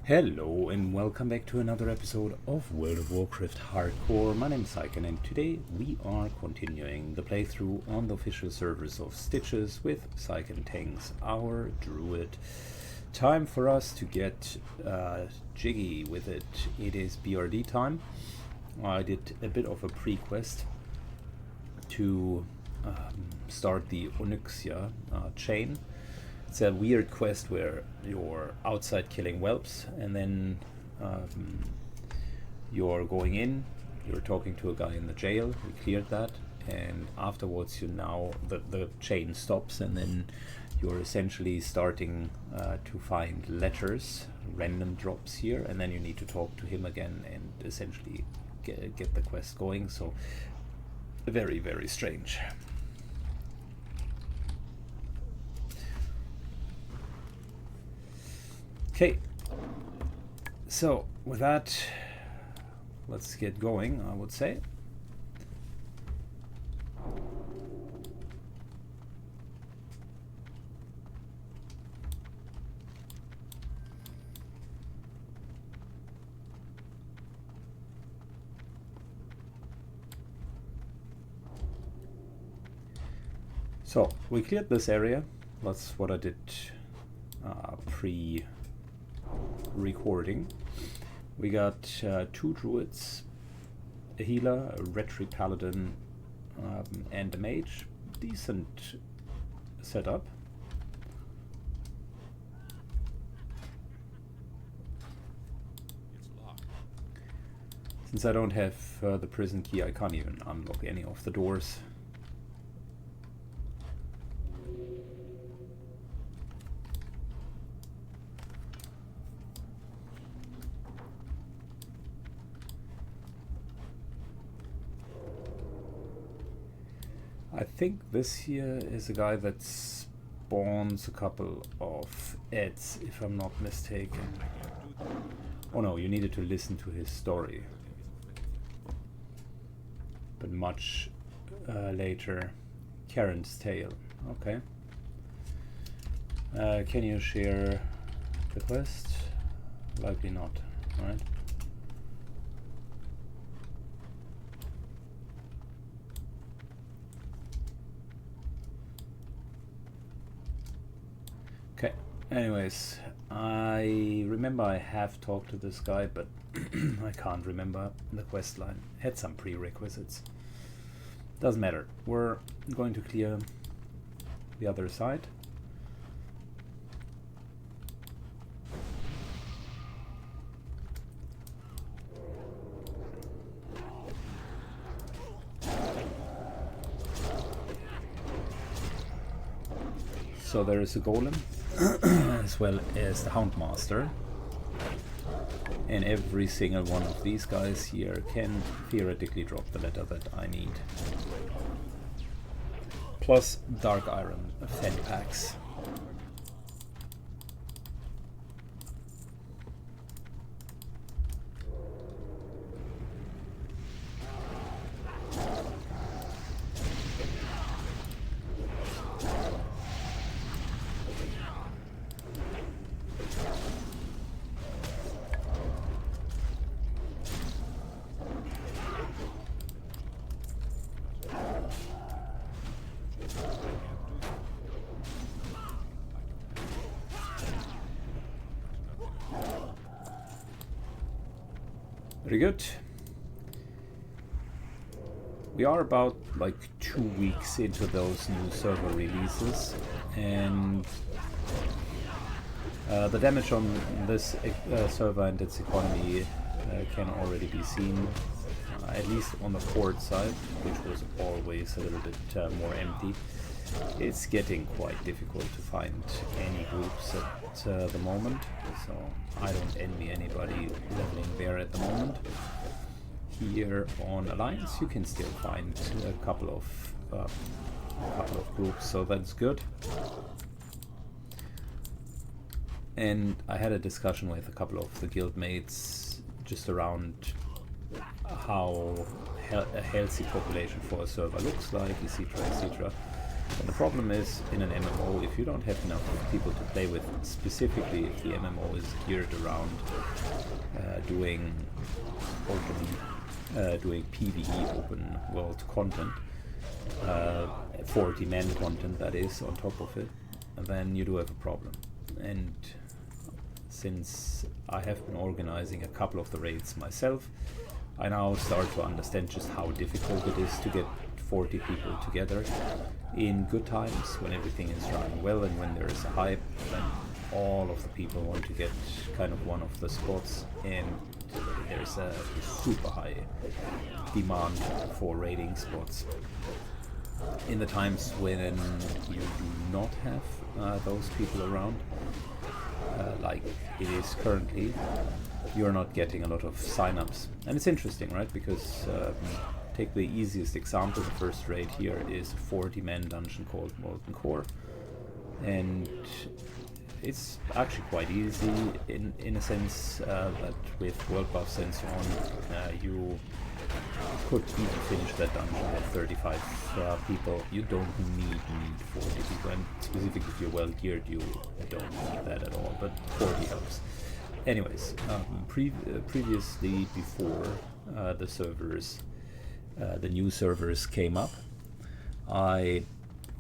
Hello and welcome back to another episode of World of Warcraft Hardcore. My name is Syken and today we are continuing the playthrough on the official servers of Stitches with Syken Tanks, our druid. Time for us to get jiggy with it. It is BRD time. I did a bit of a pre-quest to start the Onyxia chain. It's a weird quest where you're outside killing whelps and then you're going in, you're talking to a guy in the jail. We cleared that, and afterwards the chain stops, and then you're essentially starting to find letters, random drops here, and then you need to talk to him again and essentially get the quest going. So very, very strange. Okay, so with that, let's get going, I would say. So we cleared this area. That's what I did pre-recording. We got 2 druids, a healer, a retry paladin, and a mage. Decent setup. Since I don't have the prison key, I can't even unlock any of the doors. I think this here is a guy that spawns a couple of ads, if I'm not mistaken. Oh no, you needed to listen to his story. But much later. Karen's Tale. Okay. Can you share the quest? Likely not, right? Okay, anyways, I remember I have talked to this guy, but I can't remember the quest line. Had some prerequisites. Doesn't matter. We're going to clear the other side. So there is a golem, as well as the Houndmaster, and every single one of these guys here can theoretically drop the letter that I need. Plus Dark Iron Fed packs. Very good. We are about like 2 weeks into those new server releases, and the damage on this server and its economy can already be seen, at least on the port side, which was always a little bit more empty. It's getting quite difficult to find any groups at the moment, so I don't envy anybody leveling there at the moment. Here on Alliance you can still find a couple of groups, so that's good. And I had a discussion with a couple of the guild mates just around how a healthy population for a server looks like, etc, etc. But the problem is, in an MMO, if you don't have enough people to play with, specifically if the MMO is geared around doing PvE, open world content, 40-man content that is, on top of it, then you do have a problem. And since I have been organizing a couple of the raids myself, I now start to understand just how difficult it is to get 40 people together in good times, when everything is running well and when there is a hype, then all of the people want to get kind of one of the spots, and there's a super high demand for raiding spots. In the times when you do not have those people around, like it is currently, you're not getting a lot of sign-ups. And it's interesting, right? Because take the easiest example, the first raid here is a 40-man dungeon called Molten Core. And it's actually quite easy in a sense that with world buffs and so on, you could even finish that dungeon with 35 people. You don't need 40 people, and specifically if you're well geared, you don't need that at all, but 40 helps. Anyways, previously, before the servers, the new servers came up, I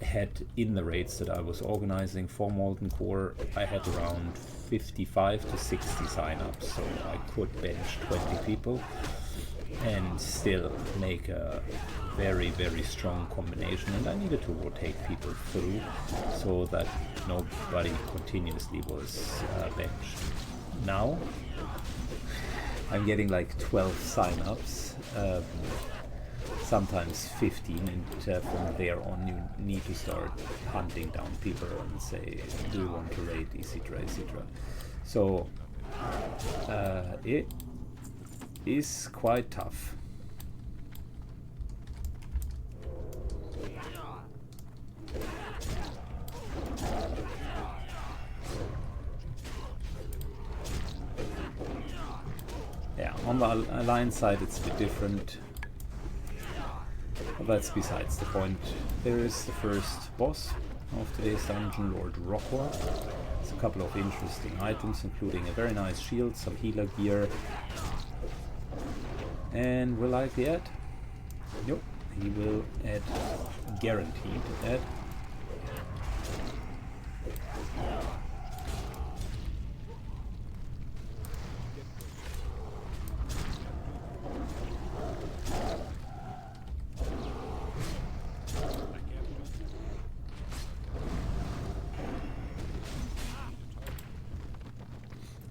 had in the raids that I was organizing for Molten Core, I had around 55 to 60 signups, so I could bench 20 people and still make a very, very strong combination, and I needed to rotate people through so that nobody continuously was benched. Now I'm getting like 12 signups, sometimes 15, and from there on you need to start hunting down people and say, do you want to raid, etc, etc. So it is quite tough. Yeah, on the Alliance side it's a bit different. But that's besides the point. There is the first boss of today's dungeon, Lord Rockwell. It's a couple of interesting items, including a very nice shield, some healer gear. And will I add? Nope, he will add, guaranteed add.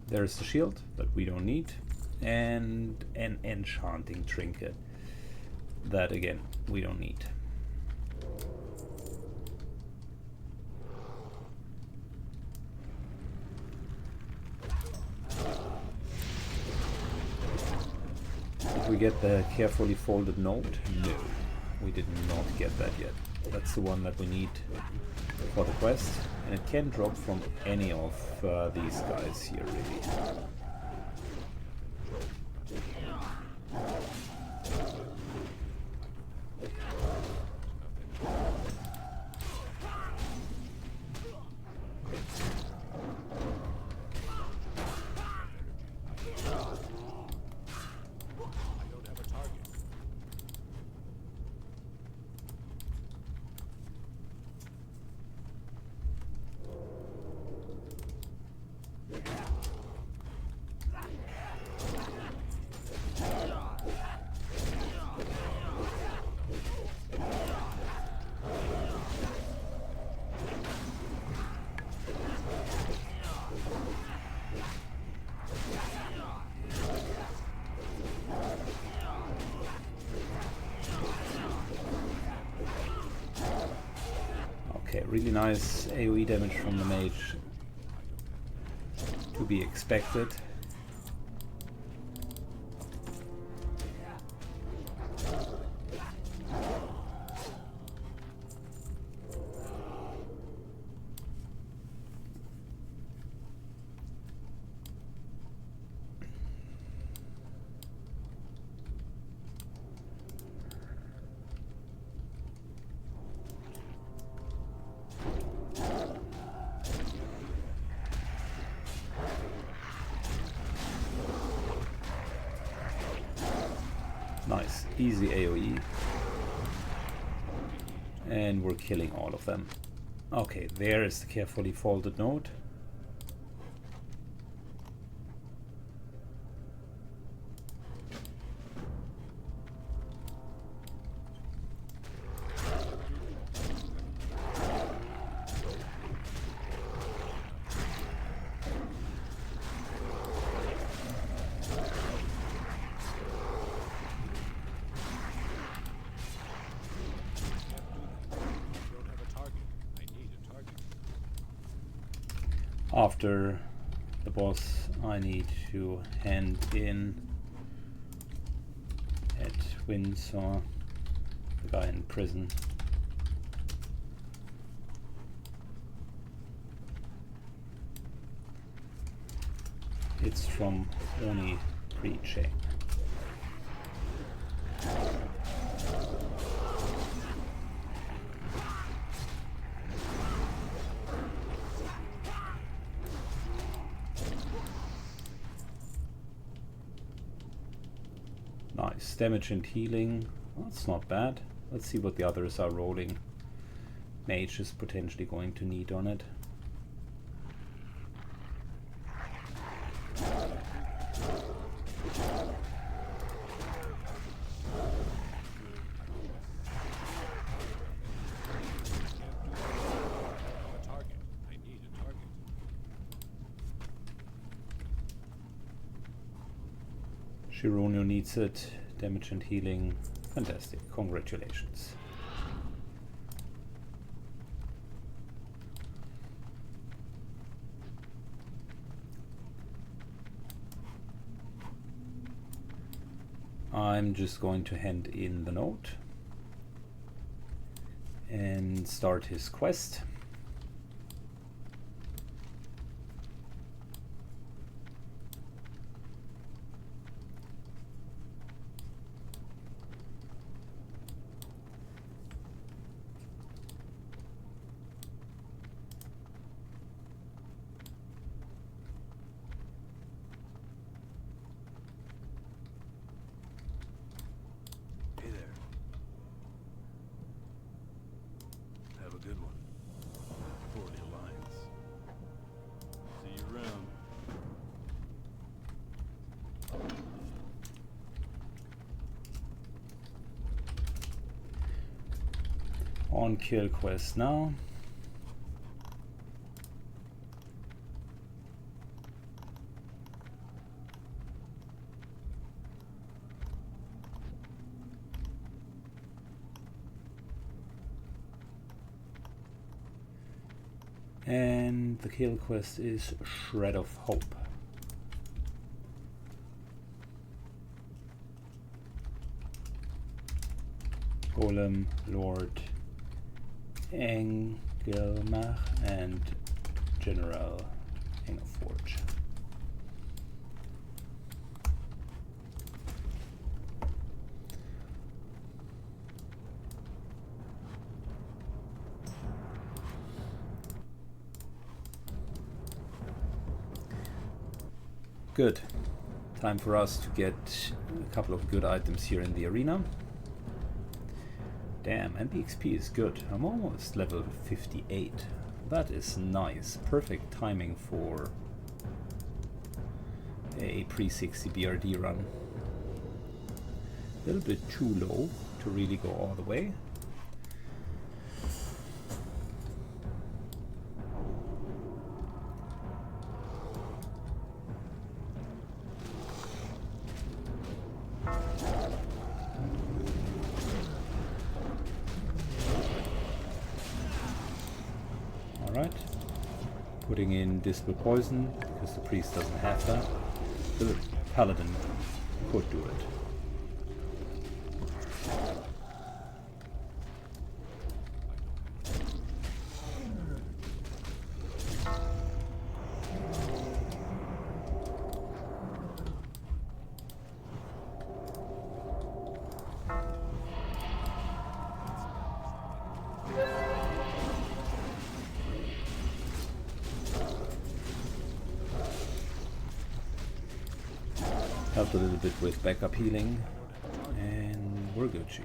There's the shield that we don't need, and an enchanting trinket that again we don't need. Did we get the carefully folded note? No, we did not get that yet. That's the one that we need for the quest, and it can drop from any of these guys here, really. Really nice AoE damage from the mage, to be expected. Nice, easy AoE. And we're killing all of them. Okay, there is the carefully folded note. After the boss, I need to hand in at Windsor, the guy in prison. It's from Oni Preaching. Nice, damage and healing, that's not bad. Let's see what the others are rolling. Mage is potentially going to need on it. Shironio needs it. Damage and healing. Fantastic. Congratulations. I'm just going to hand in the note and start his quest. Good one. For the Alliance. See you around. On kill quest now. And the kill quest is Shred of Hope. Golem, Lord Engelmach, and General Engelforge. Good. Time for us to get a couple of good items here in the arena. Damn, and the XP is good. I'm almost level 58. That is nice. Perfect timing for a pre-60 BRD run. A little bit too low to really go all the way. Putting in Dispel Poison, because the priest doesn't have that. The paladin could do it. Helped a little bit with backup healing, we're Gucci.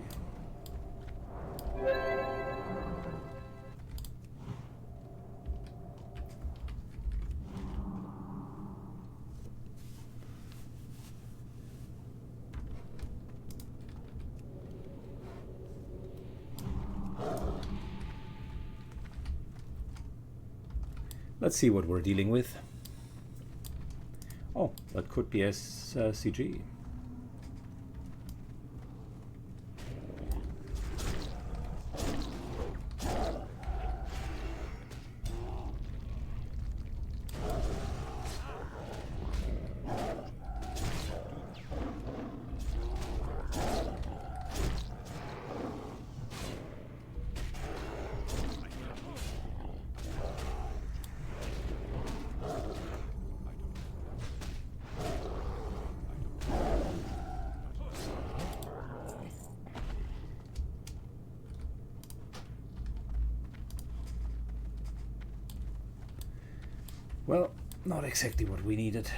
Let's see what we're dealing with. Oh, that could be SCG. Well, not exactly what we needed.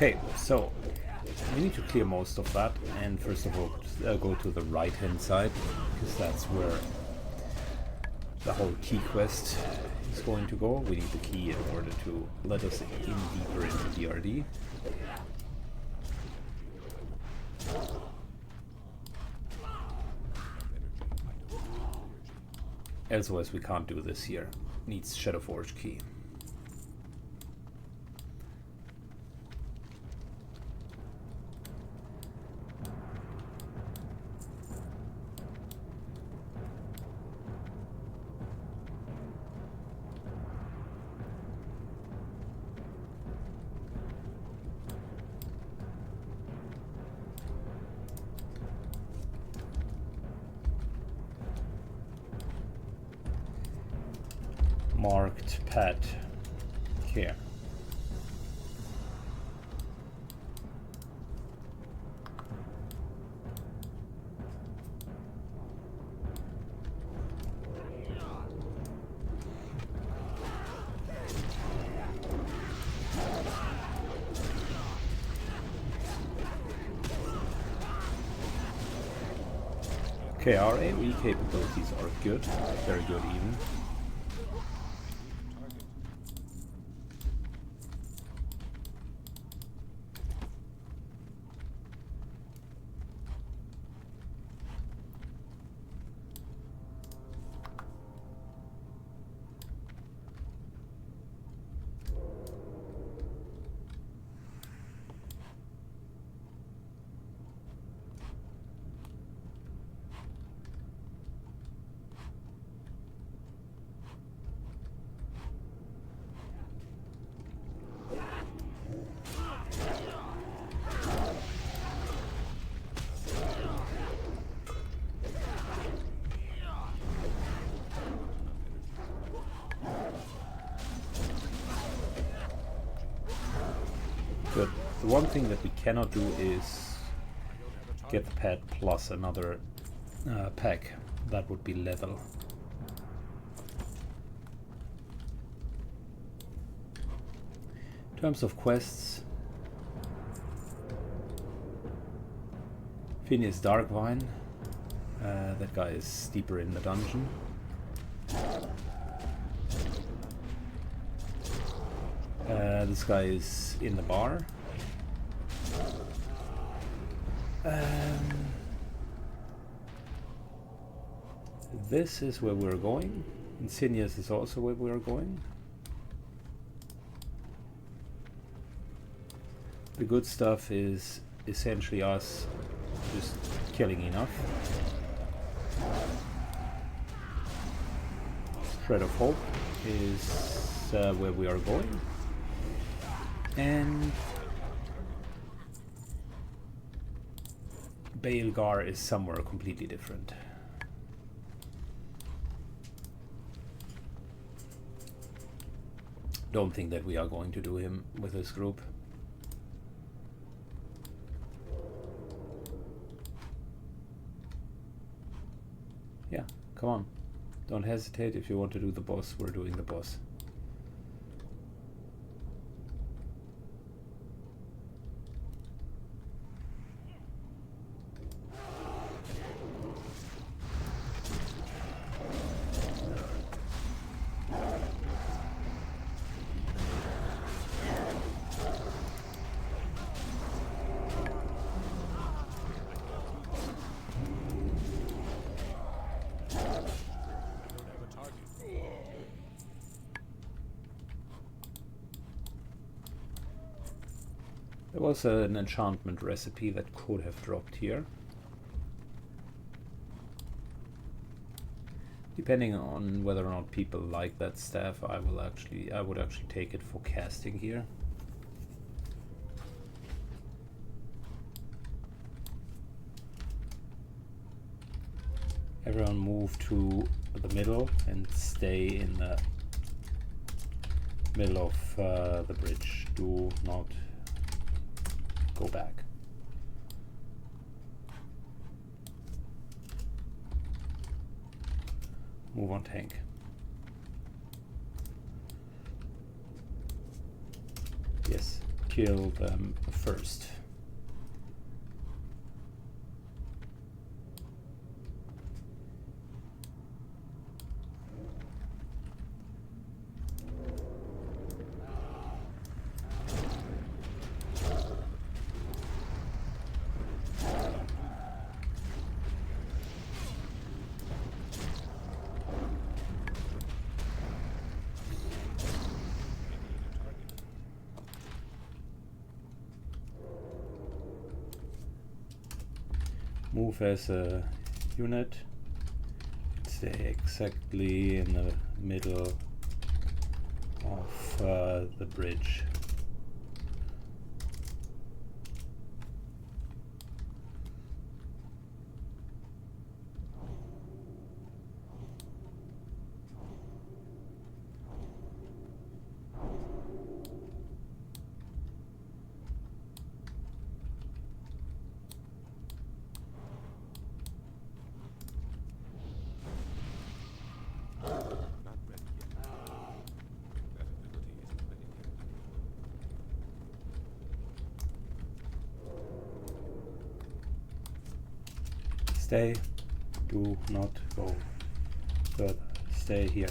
Okay, so we need to clear most of that, and first of all go to the right hand side, because that's where the whole key quest is going to go. We need the key in order to let us in deeper into DRD. Otherwise we can't do this here. Needs Shadowforge key. Marked pet here. Okay, our AoE capabilities are good, very good even. The one thing that we cannot do is get the pet plus another pack. That would be level. In terms of quests, Phineas Darkvine. That guy is deeper in the dungeon. This guy is in the bar. This is where we're going. Insidious is also where we're going. The good stuff is essentially us just killing enough. Thread of Hope is where we are going. And Baelgar is somewhere completely different. Don't think that we are going to do him with this group. Yeah, come on. Don't hesitate. If you want to do the boss, we're doing the boss. There was an enchantment recipe that could have dropped here. Depending on whether or not people like that staff, I would actually take it for casting here. Everyone move to the middle and stay in the middle of the bridge. Do not go back. Move on tank. Yes, kill them first. Move as a unit, stay exactly in the middle of the bridge. Stay, do not go further, stay here.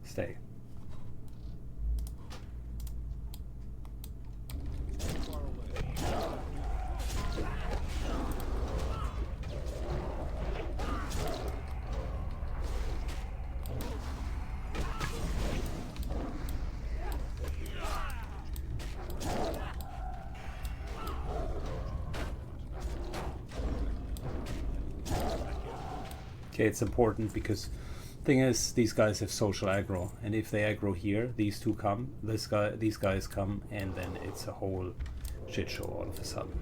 Stay. Okay, it's important because thing is these guys have social aggro, and if they aggro here, these two come, these guys come, and then it's a whole shit show all of a sudden.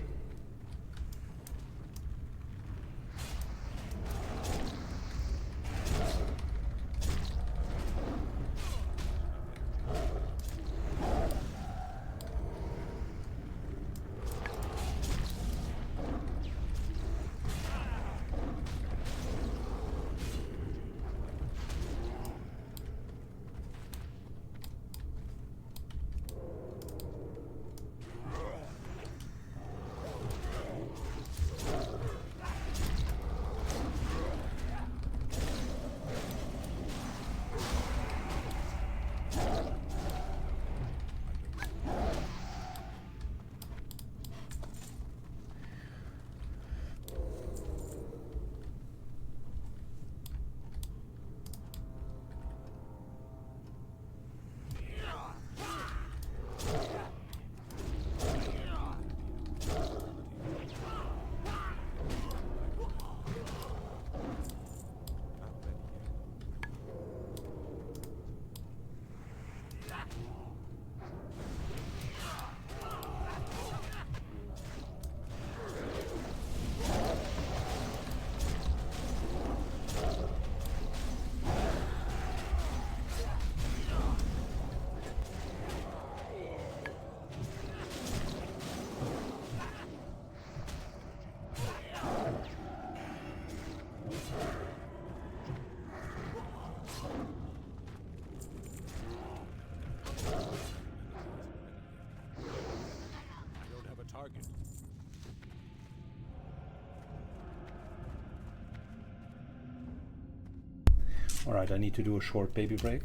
Alright, I need to do a short baby break.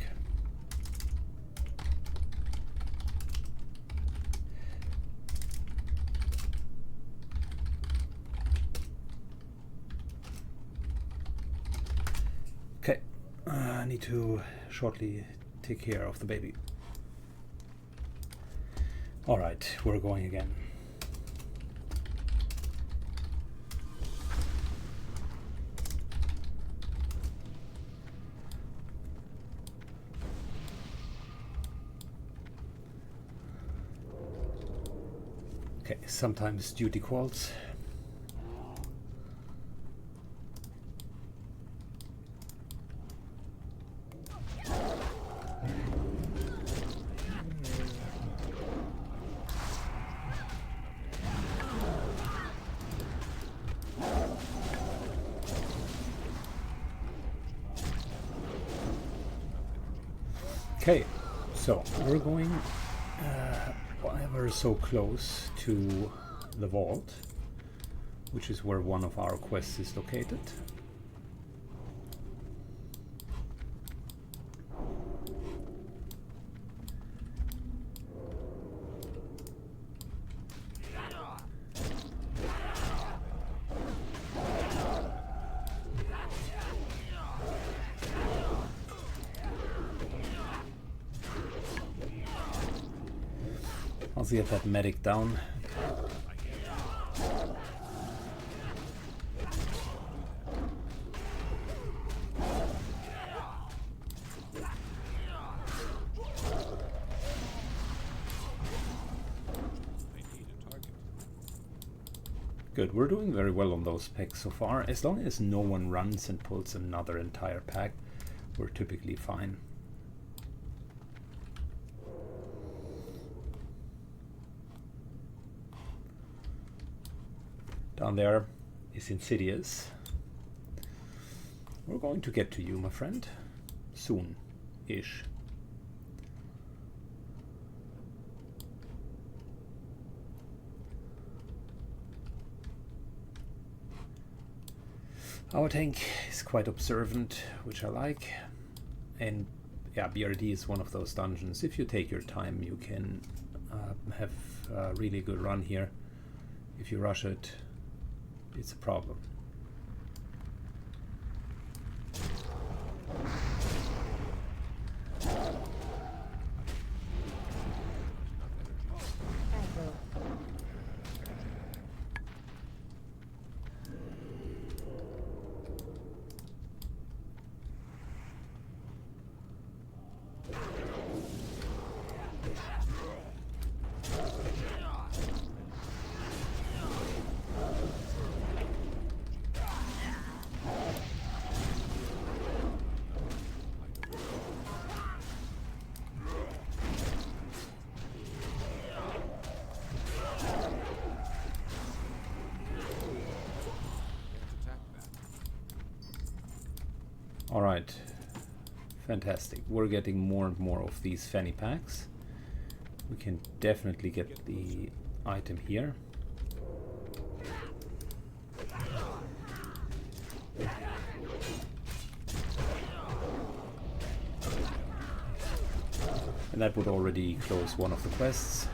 Okay, I need to shortly take care of the baby. Alright, we're going again. Okay, sometimes duty calls. Okay, so we're going ever so close to the vault, which is where one of our quests is located. I'll get that medic down. Good, we're doing very well on those packs so far. As long as no one runs and pulls another entire pack, we're typically fine. Down there is Insidious. We're going to get to you, my friend. Soon-ish. Our tank is quite observant, which I like. And yeah, BRD is one of those dungeons. If you take your time, you can have a really good run here. If you rush it, it's a problem. Alright, fantastic. We're getting more and more of these fanny packs. We can definitely get the item here. And that would already close one of the quests.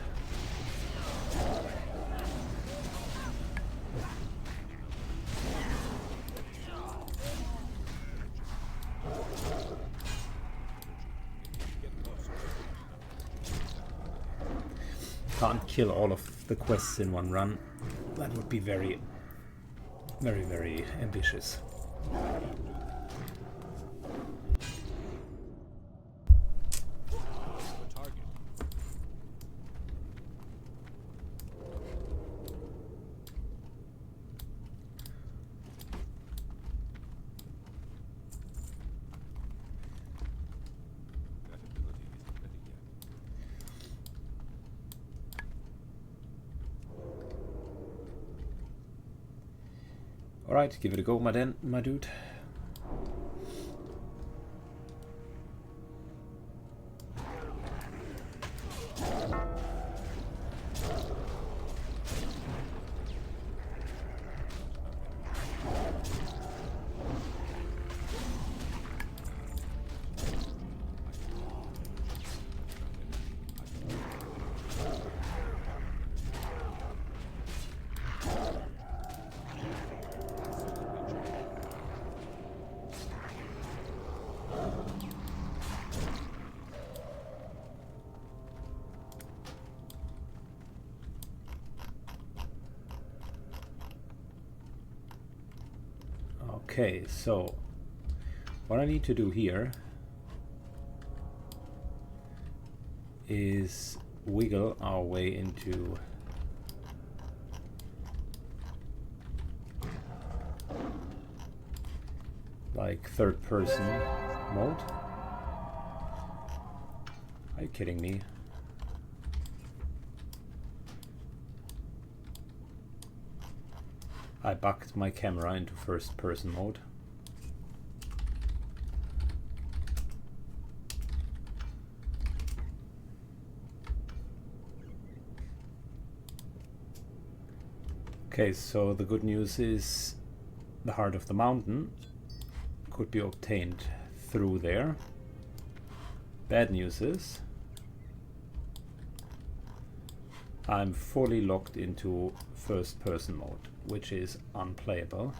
Can't kill all of the quests in one run. That would be very, very, very ambitious. Alright, give it a go, my dude. Okay, so what I need to do here is wiggle our way into like third person mode. Are you kidding me? I bugged my camera into first person mode. Okay, so the good news is the heart of the mountain could be obtained through there. Bad news is I'm fully locked into first person mode, which is unplayable.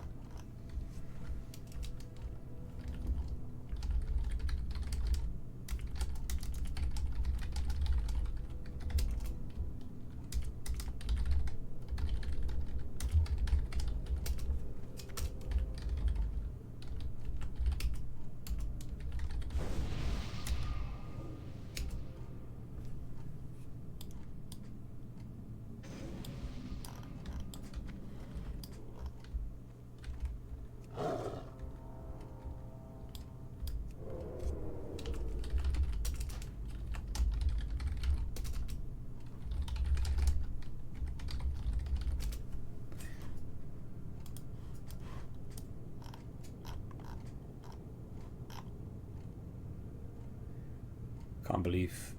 Can't believe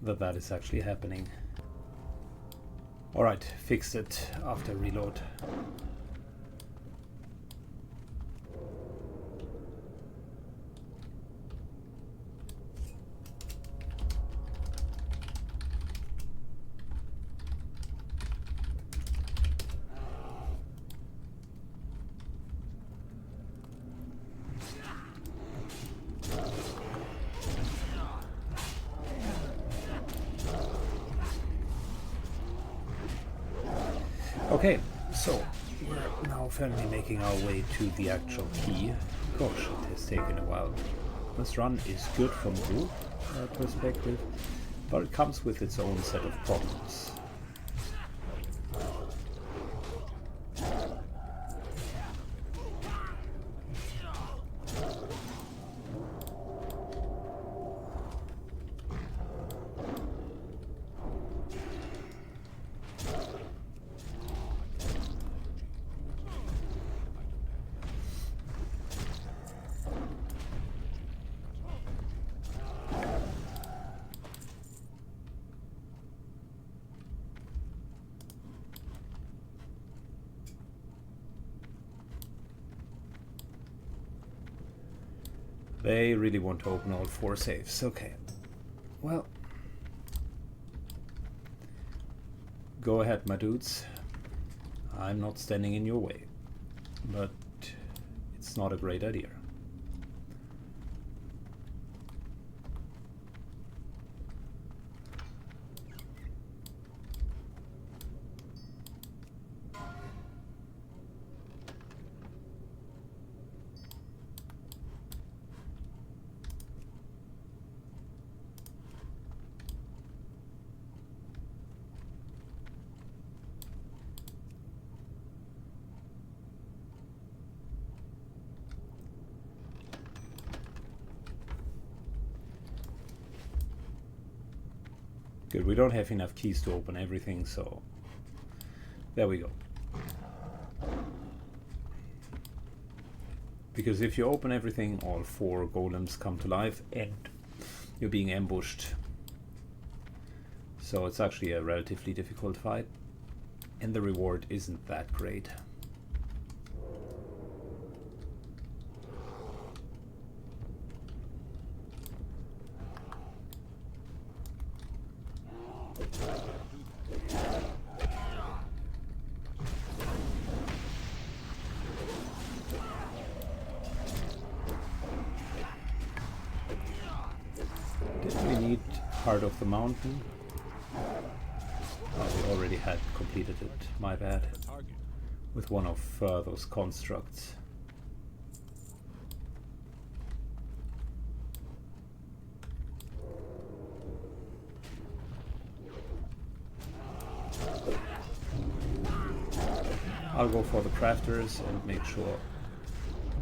that that is actually happening. Alright, fixed it after reload. Okay, so we're now finally making our way to the actual key. Gosh, it has taken a while. This run is good from a group perspective, but it comes with its own set of problems. They really want to open all 4 safes. Okay. Well. Go ahead, my dudes. I'm not standing in your way. But it's not a great idea. Good, we don't have enough keys to open everything, so there we go. Because if you open everything, all 4 golems come to life and you're being ambushed. So it's actually a relatively difficult fight, and the reward isn't that great. Heart of the mountain. Oh, we already had completed it, my bad. With one of those constructs. I'll go for the crafters and make sure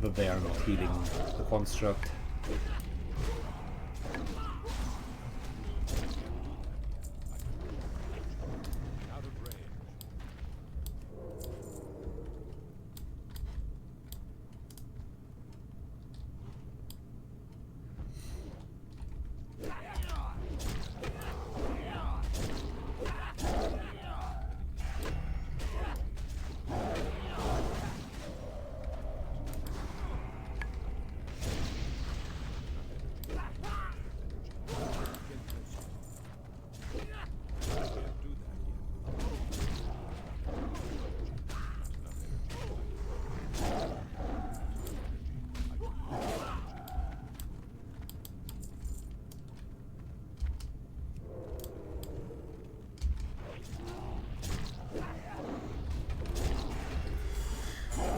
that they are not healing the construct.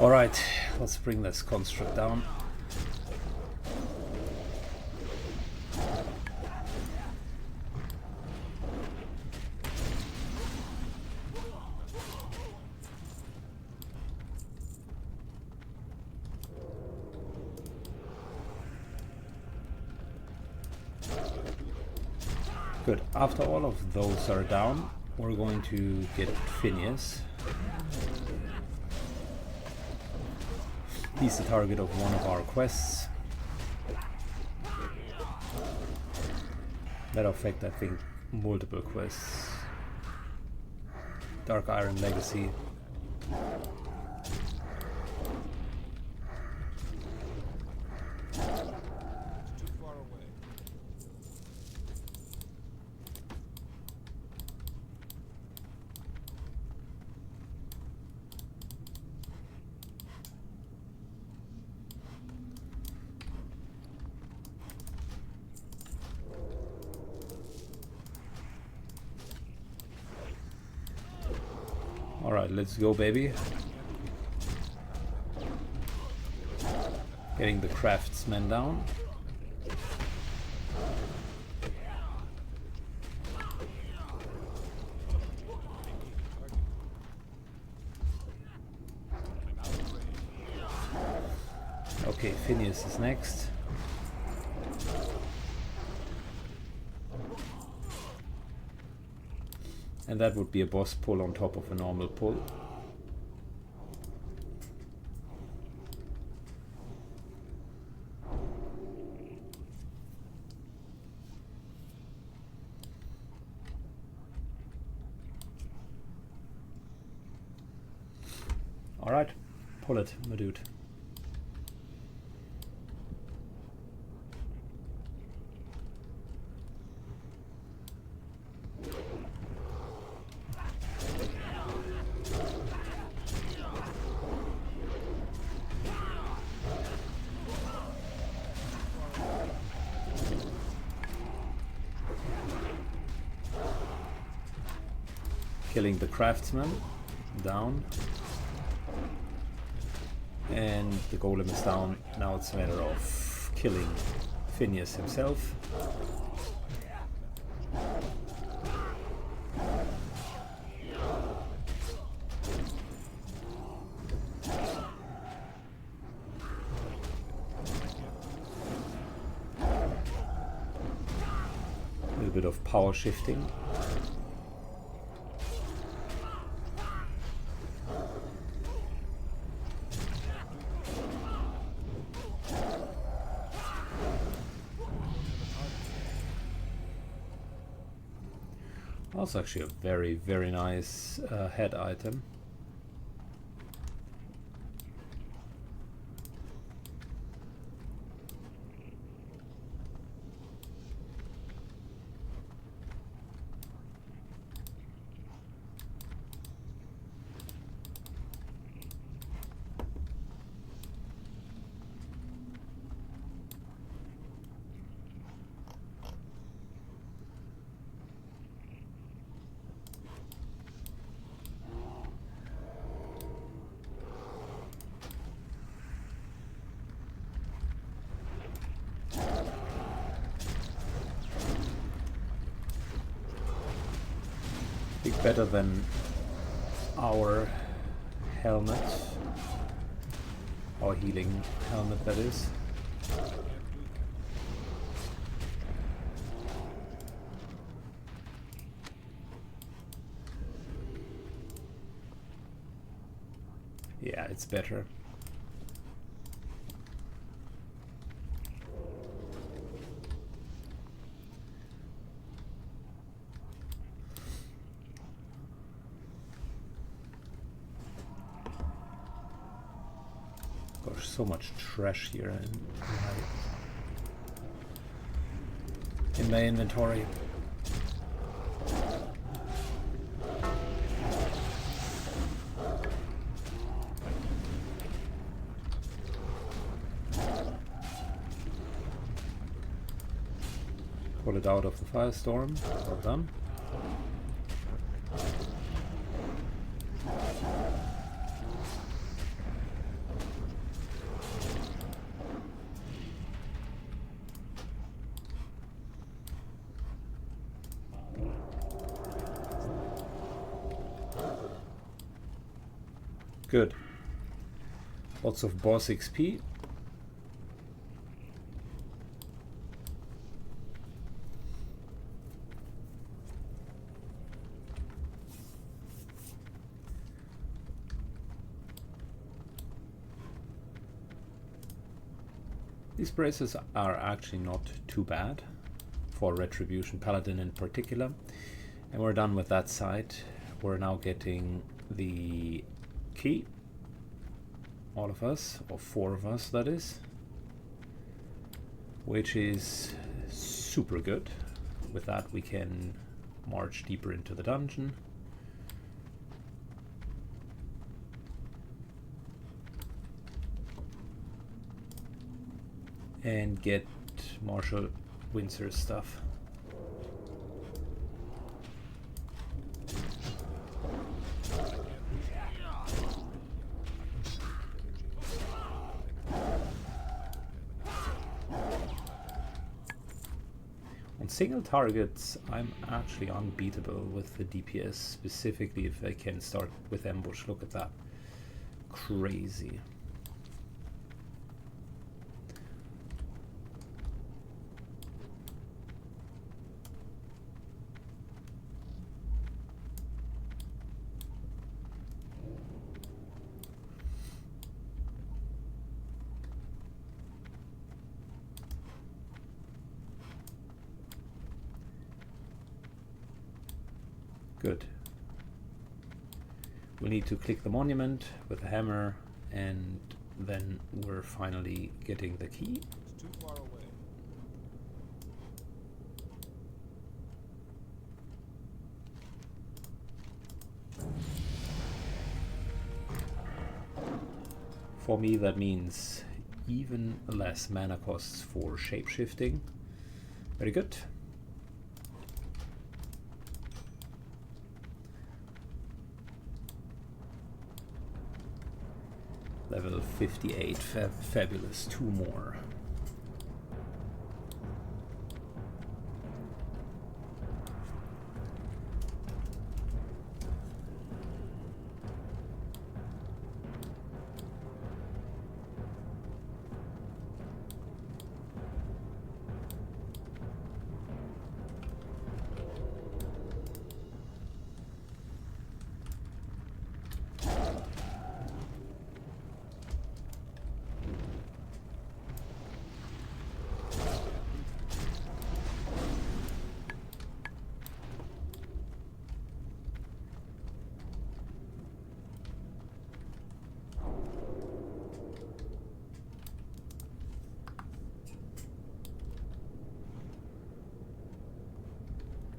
Alright, let's bring this construct down. Good, after all of those are down, we're going to get Phineas. He's the target of one of our quests. That affect, I think, multiple quests. Dark Iron Legacy. Alright, let's go, baby. Getting the craftsmen down. Okay, Phineas is next. And that would be a boss pull on top of a normal pull. Alright, pull it, my dude. Killing the craftsman, down. And the golem is down. Now it's a matter of killing Phineas himself. A little bit of power shifting. That's actually a very, very nice head item. Better than our helmet. Or healing helmet, that is. Yeah, it's better. Gosh, so much trash here in my inventory. Pull it out of the firestorm. Well done. Good. Lots of boss XP. These braces are actually not too bad for Retribution Paladin in particular. And we're done with that side. We're now getting the key. All of us, or 4 of us that is. Which is super good. With that we can march deeper into the dungeon. And get Marshal Windsor's stuff. On single targets, I'm actually unbeatable with the DPS, specifically if I can start with ambush. Look at that. Crazy. Good. We need to click the monument with the hammer, and then we're finally getting the key. It's too far away. For me, that means even less mana costs for shapeshifting. Very good. Level 58, fabulous, 2 more.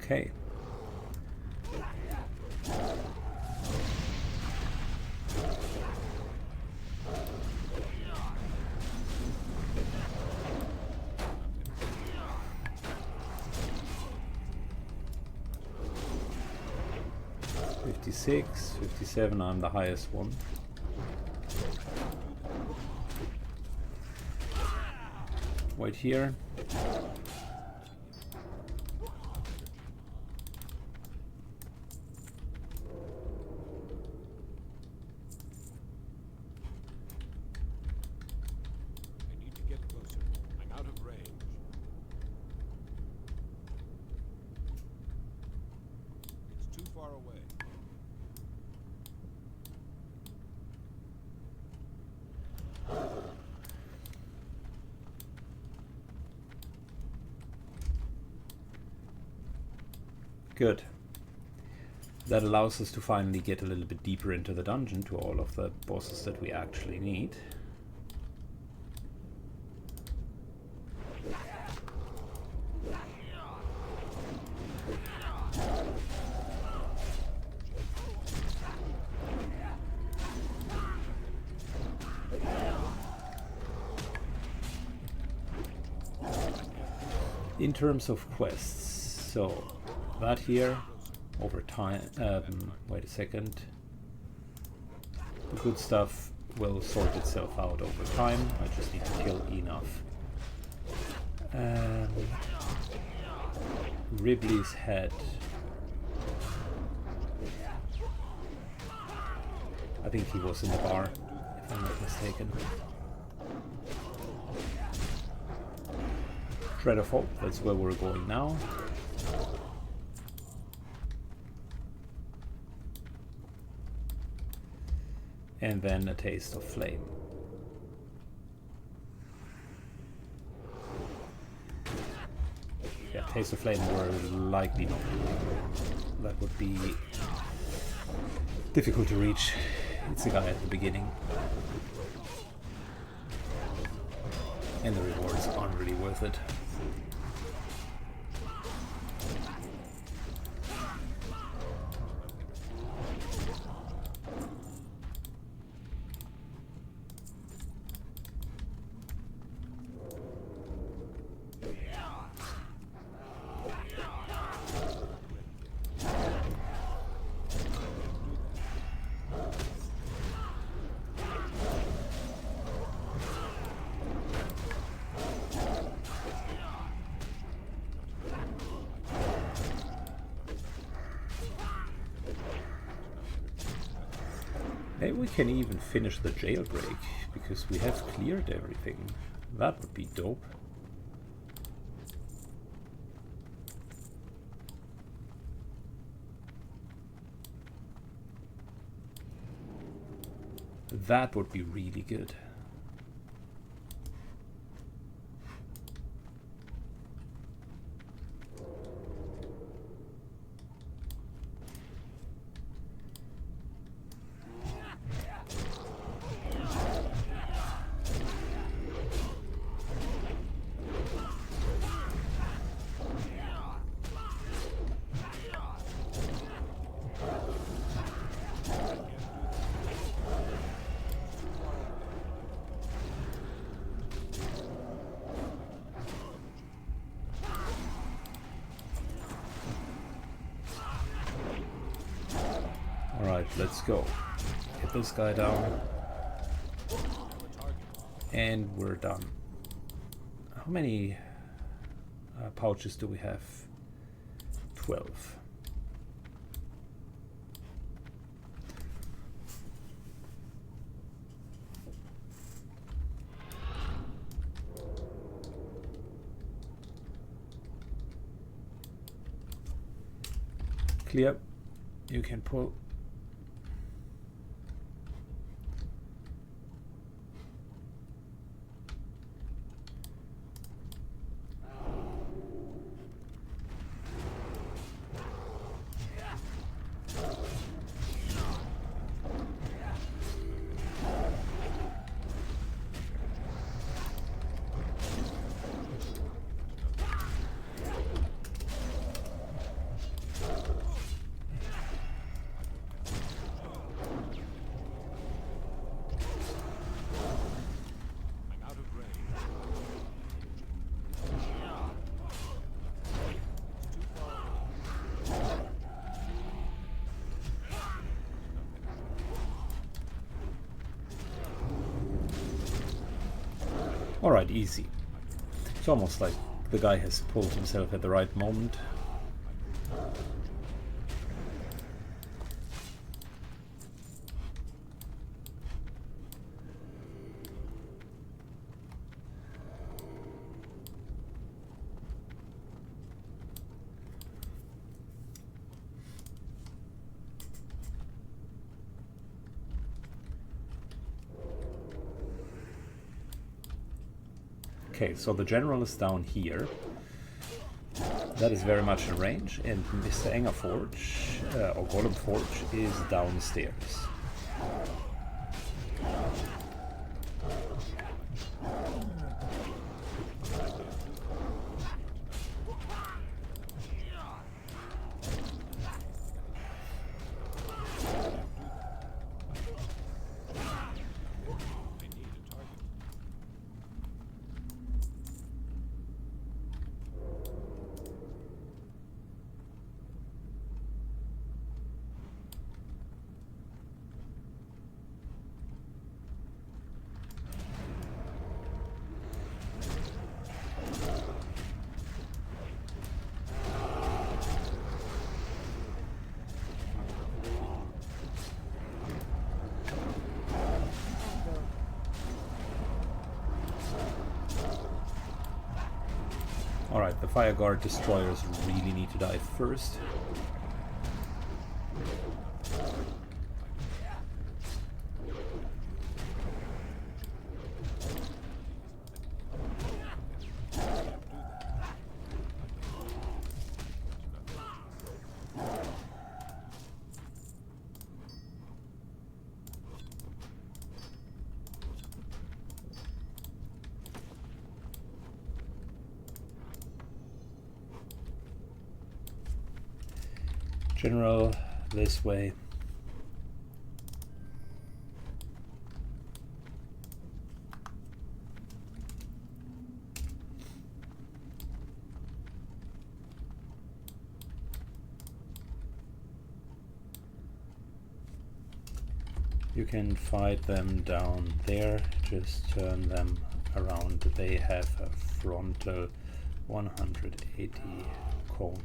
Okay. '56, '57, I'm the highest one. Wait here. far away. Good. That allows us to finally get a little bit deeper into the dungeon to all of the bosses that we actually need. In terms of quests, so that here over time, wait a second, the good stuff will sort itself out over time. I just need to kill enough. Ribley's head, I think he was in the bar, if I'm not mistaken. Thread of Hope, that's where we're going now. And then a Taste of Flame. Yeah, Taste of Flame we're likely not doing. That would be difficult to reach. It's a guy at the beginning. And the rewards aren't really worth it. Maybe we can even finish the jailbreak, because we have cleared everything. That would be dope. That would be really good. Let's go. Get this guy down. And we're done. How many pouches do we have? 12. Clear. You can pull. Alright, easy. It's almost like the guy has pulled himself at the right moment. Okay, so the general is down here. That is very much in range, and Mr. Engerforge, or Golem Forge, is downstairs. Alright, the Fire Guard destroyers really need to die first. General, this way. You can fight them down there, just turn them around. They have a frontal 180 cone.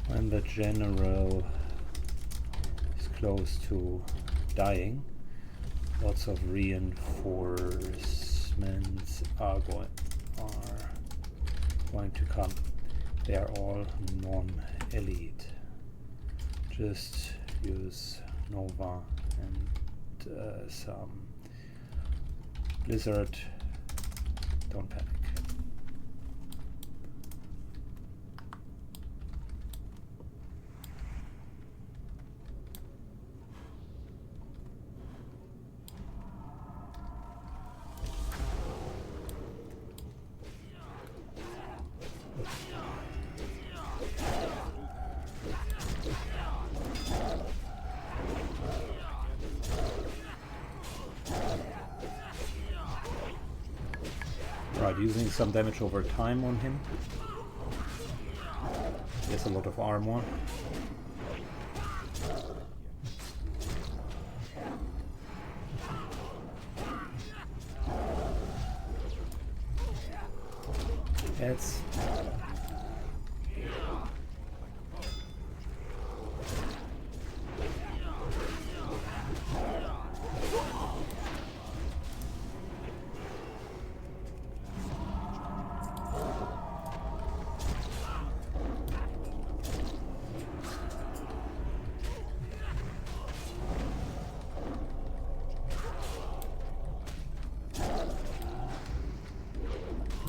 When the general is close to dying, lots of reinforcements are going to come. They are all non-elite. Just use Nova and some Blizzard. Don't panic. Right, using some damage over time on him. He has a lot of armor. It's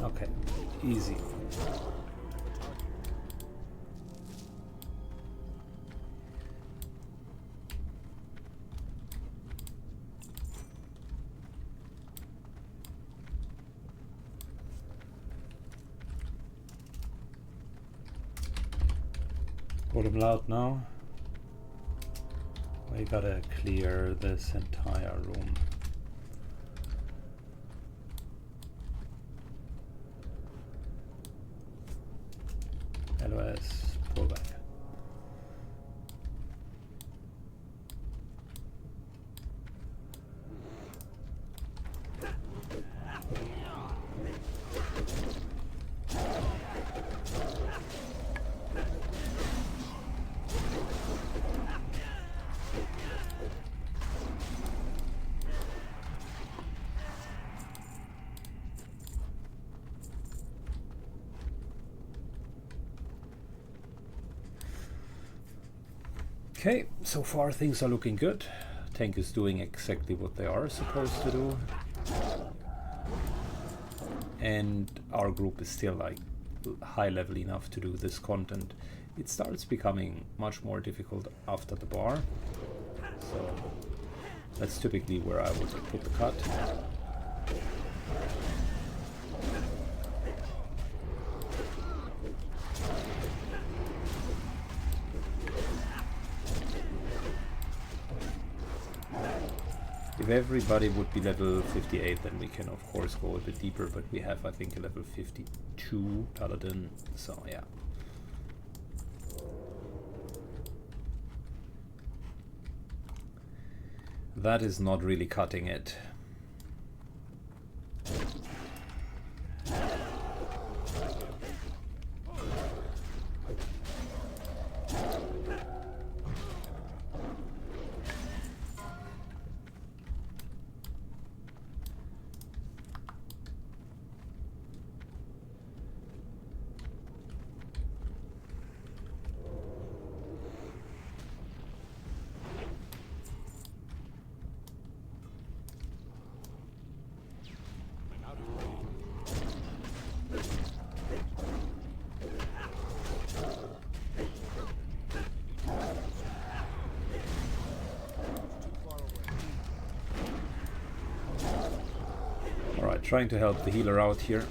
okay, easy. Hold him loud now. We gotta clear this entire room. LOS, pull back. Okay, so far things are looking good. Tank is doing exactly what they are supposed to do. And our group is still like high level enough to do this content. It starts becoming much more difficult after the bar. So that's typically where I would put the cut. If everybody would be level 58, then we can of course go a bit deeper, but we have I think a level 52 paladin, so yeah. That is not really cutting it. Trying to help the healer out here.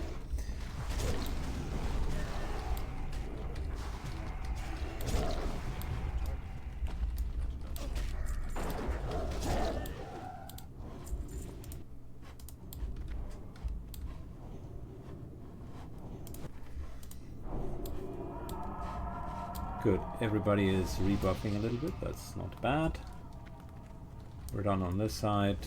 Good, everybody is rebuffing a little bit, that's not bad. We're done on this side.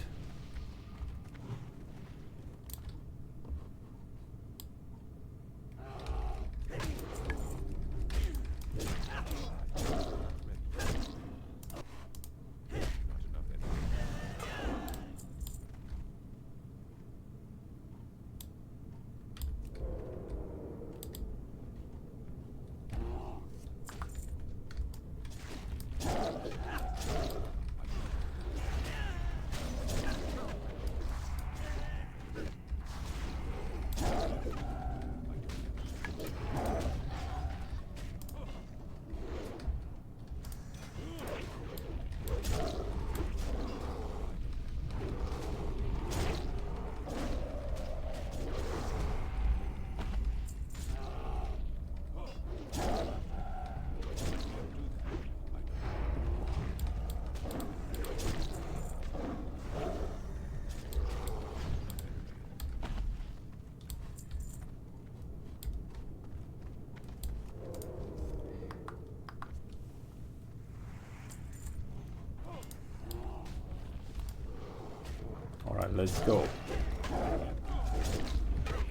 Alright, let's go.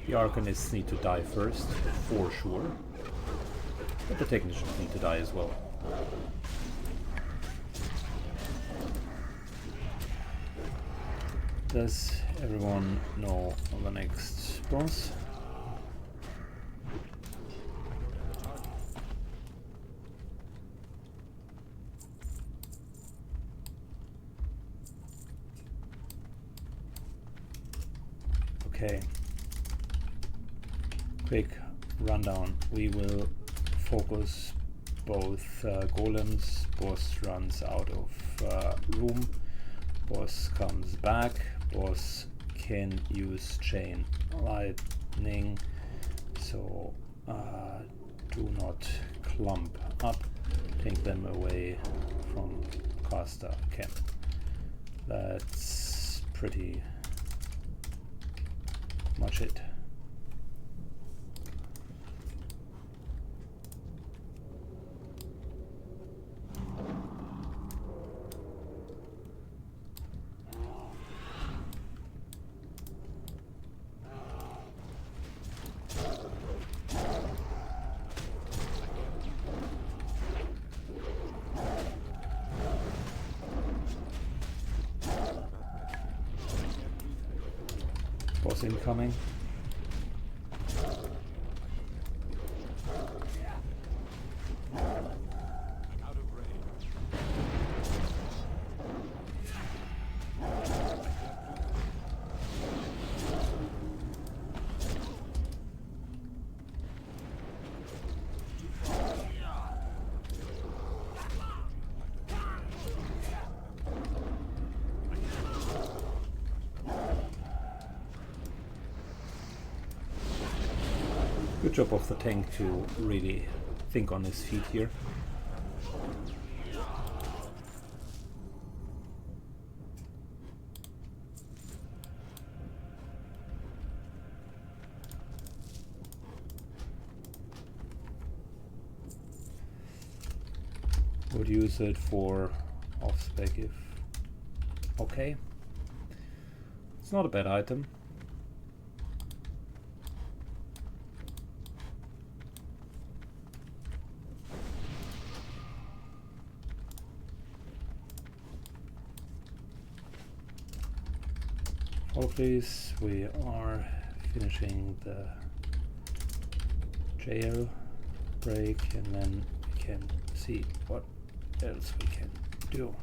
The Arcanists need to die first, for sure. But the Technicians need to die as well. Does everyone know the next boss? Okay, quick rundown. We will focus both golems. Boss runs out of room. Boss comes back. Boss can use chain lightning. So do not clump up. Take them away from caster camp. That's pretty much it. Boss incoming. job of the tank to really think on his feet here. Would use it for off-spec if... Okay. It's not a bad item. Oh please, we are finishing the jail break and then we can see what else we can do.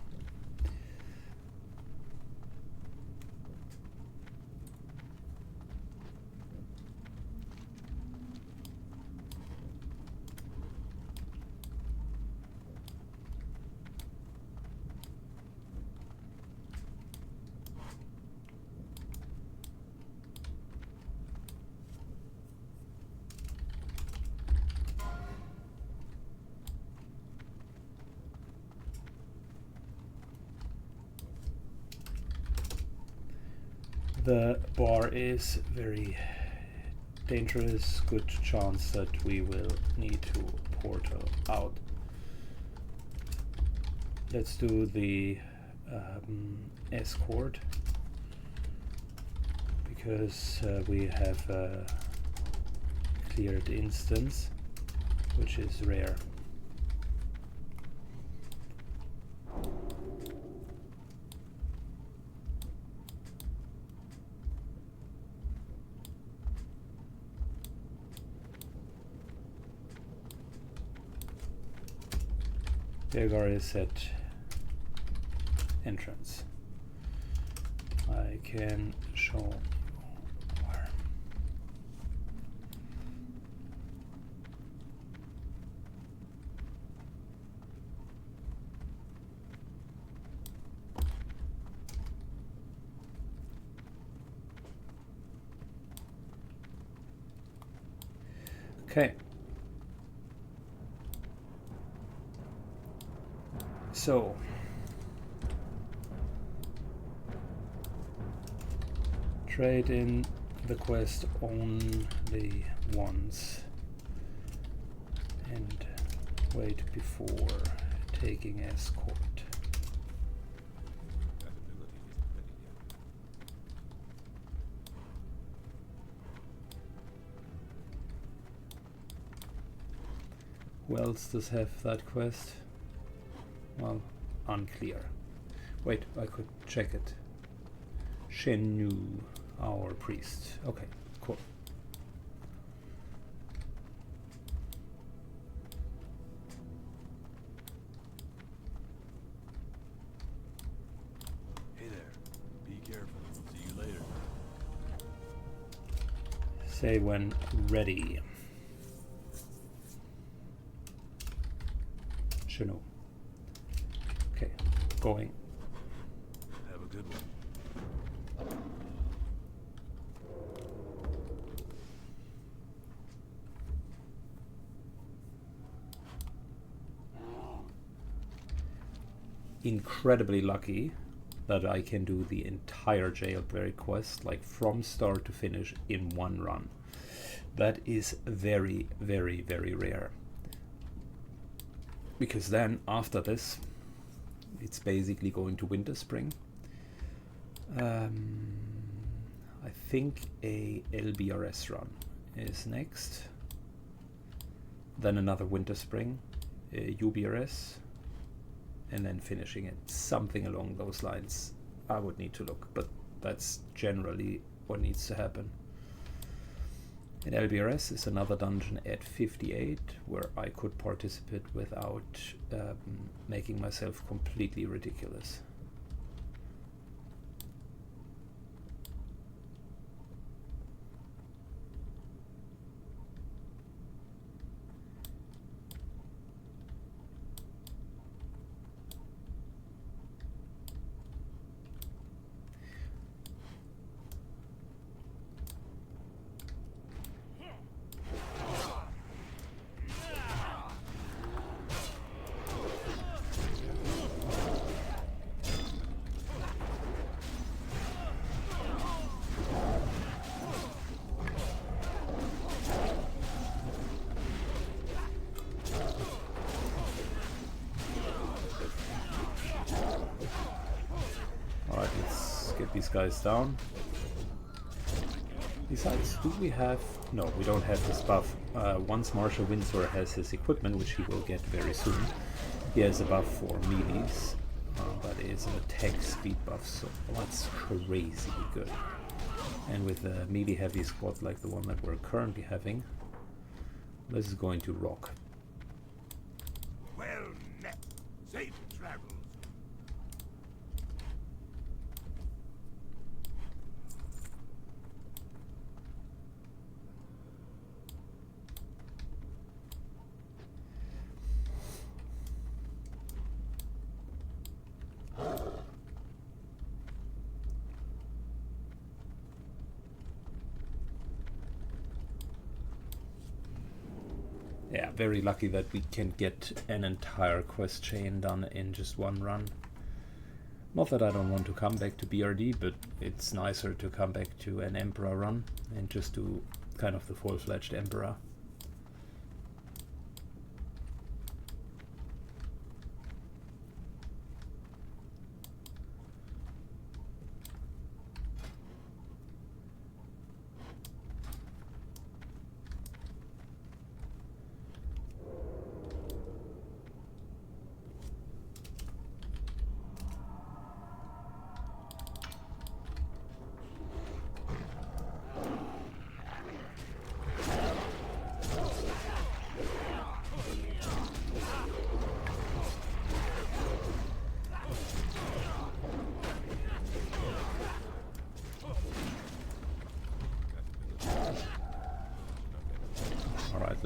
The bar is very dangerous, good chance that we will need to portal out. Let's do the escort, because we have a cleared instance, which is rare. Veigar is at entrance. I can show you where. Okay. So, trade in the quest only once and wait before taking escort. Who else does have that quest? Well, unclear. Wait, I could check it. Shenyu, our priest. Okay, cool. Hey there. Be careful. See you later. Say when ready. Shenu. Okay, going. Have a good one. Incredibly lucky that I can do the entire jailbreak quest, like from start to finish, in one run. That is very, very, very rare. Because then, after this, it's basically going to Winter Spring. I think a LBRS run is next. Then another Winter Spring, a UBRS, and then finishing it. Something along those lines. I would need to look, but that's generally what needs to happen. And LBRS is another dungeon at 58 where I could participate without making myself completely ridiculous. guy's down. Besides, do we have... No, we don't have this buff. Once Marshal Windsor has his equipment, which he will get very soon, he has a buff for melees, but it's an attack speed buff, so that's crazily good. And with a melee heavy squad like the one that we're currently having, this is going to rock. Well met. Safe travels. Yeah, very lucky that we can get an entire quest chain done in just one run. Not that I don't want to come back to BRD, but it's nicer to come back to an Emperor run and just do kind of the full-fledged Emperor.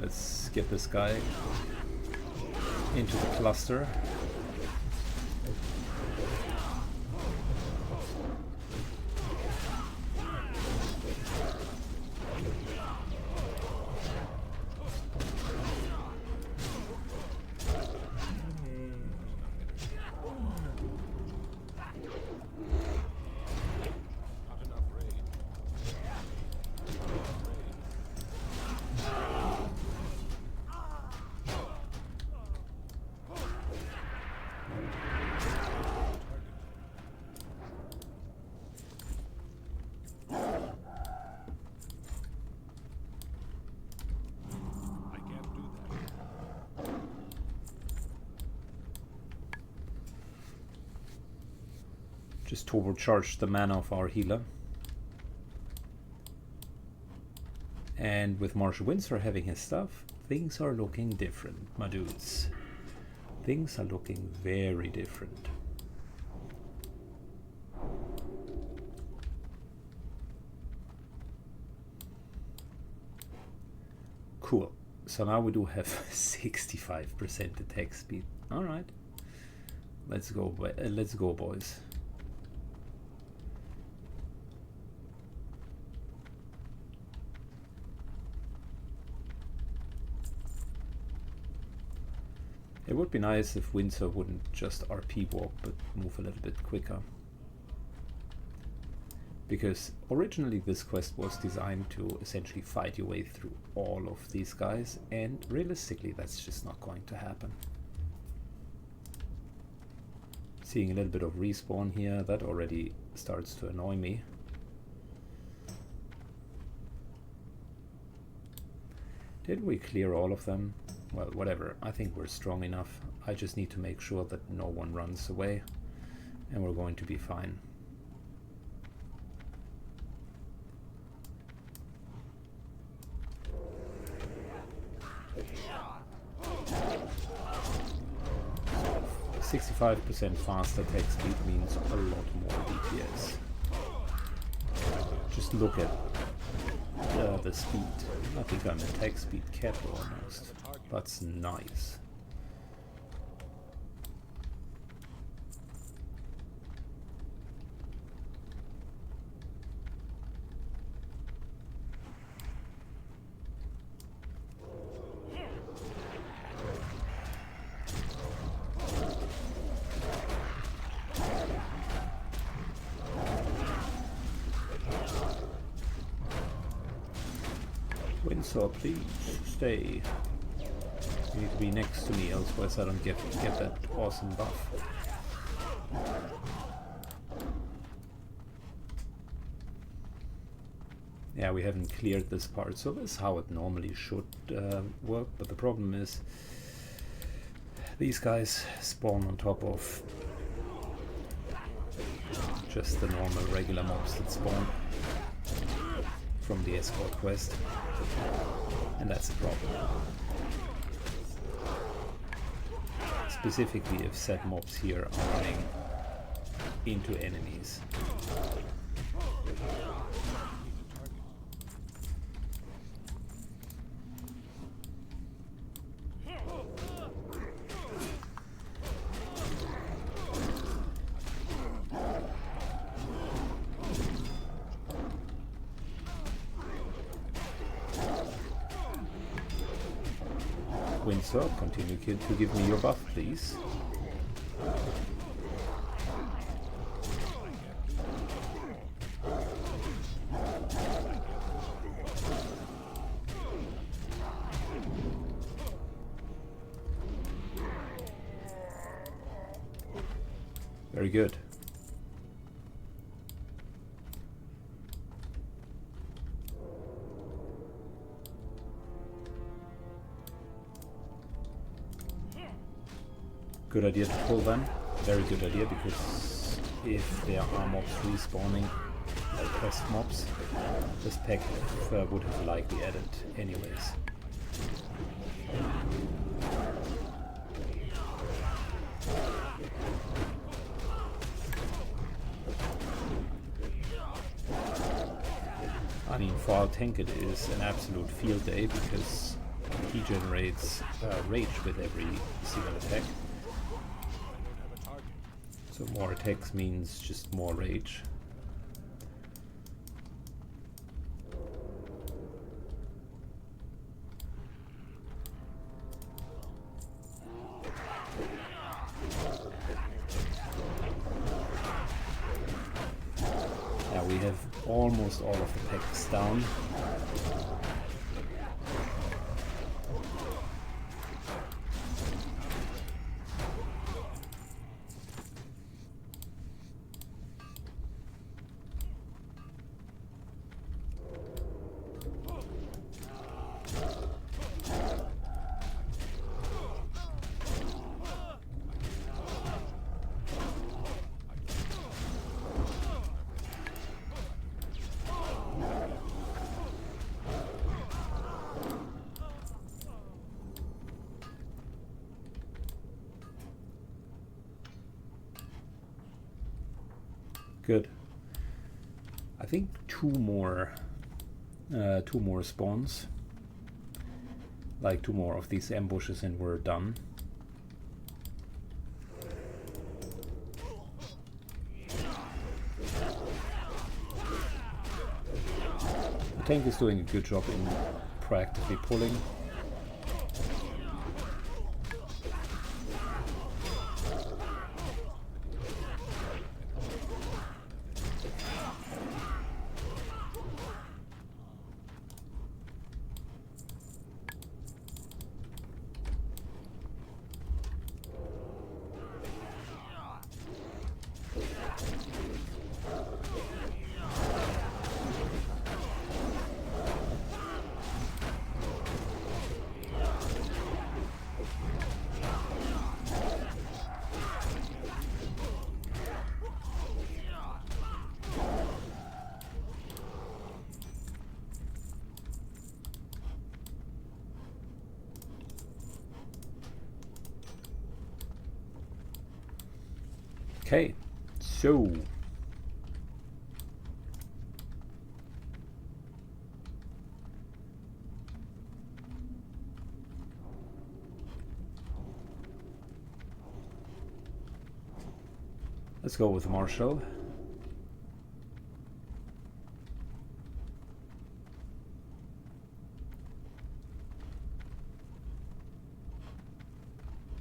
Let's get this guy into the cluster. Just turbocharge the mana of our healer. And with Marshal Windsor having his stuff, things are looking different, my dudes. Things are looking very different. Cool. So now we do have 65% attack speed. All right. Let's go, boys. It would be nice if Windsor wouldn't just RP walk, but move a little bit quicker. Because originally this quest was designed to essentially fight your way through all of these guys, and realistically that's just not going to happen. Seeing a little bit of respawn here, that already starts to annoy me. Did we clear all of them? Well, whatever. I think we're strong enough. I just need to make sure that no one runs away, and we're going to be fine. So, 65% faster attack speed means a lot more DPS. Just look at the speed. I think I'm attack speed capped almost. That's nice. Windsor, please stay. You need to be next to me, otherwise I don't get that awesome buff. Yeah, we haven't cleared this part, so this is how it normally should work, but the problem is these guys spawn on top of just the normal regular mobs that spawn from the escort quest, and that's a problem. Specifically if set mobs here are running into enemies. Windsor, continue to give me your buff, please. Very good. Good idea to pull them. Very good idea, because if there are mobs respawning, like quest mobs, this pack would have likely added anyways. I mean, for our tank it is an absolute field day, because he generates rage with every single attack. So more attacks means just more rage. Yeah, we have almost all of the packs down. Good. I think two more spawns, like two more of these ambushes, and we're done. The tank is doing a good job in proactively pulling. Okay, so let's go with Marshall.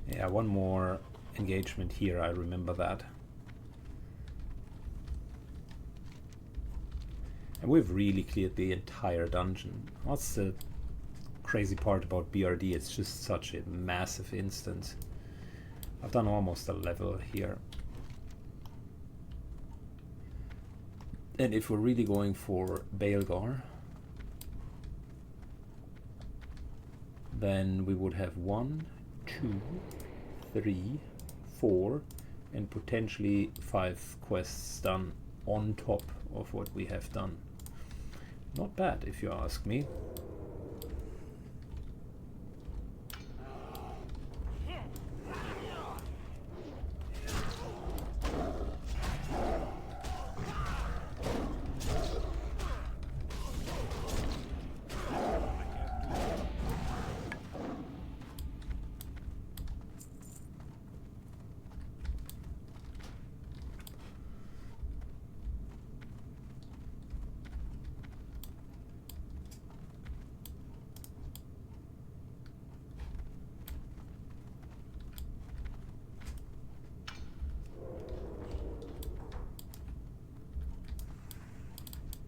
Yeah, one more engagement here, I remember that. And we've really cleared the entire dungeon. What's the crazy part about BRD? It's just such a massive instance. I've done almost a level here. And if we're really going for Baelgar, then we would have 1, 2, 3, 4, and potentially 5 quests done on top of what we have done. Not bad, if you ask me.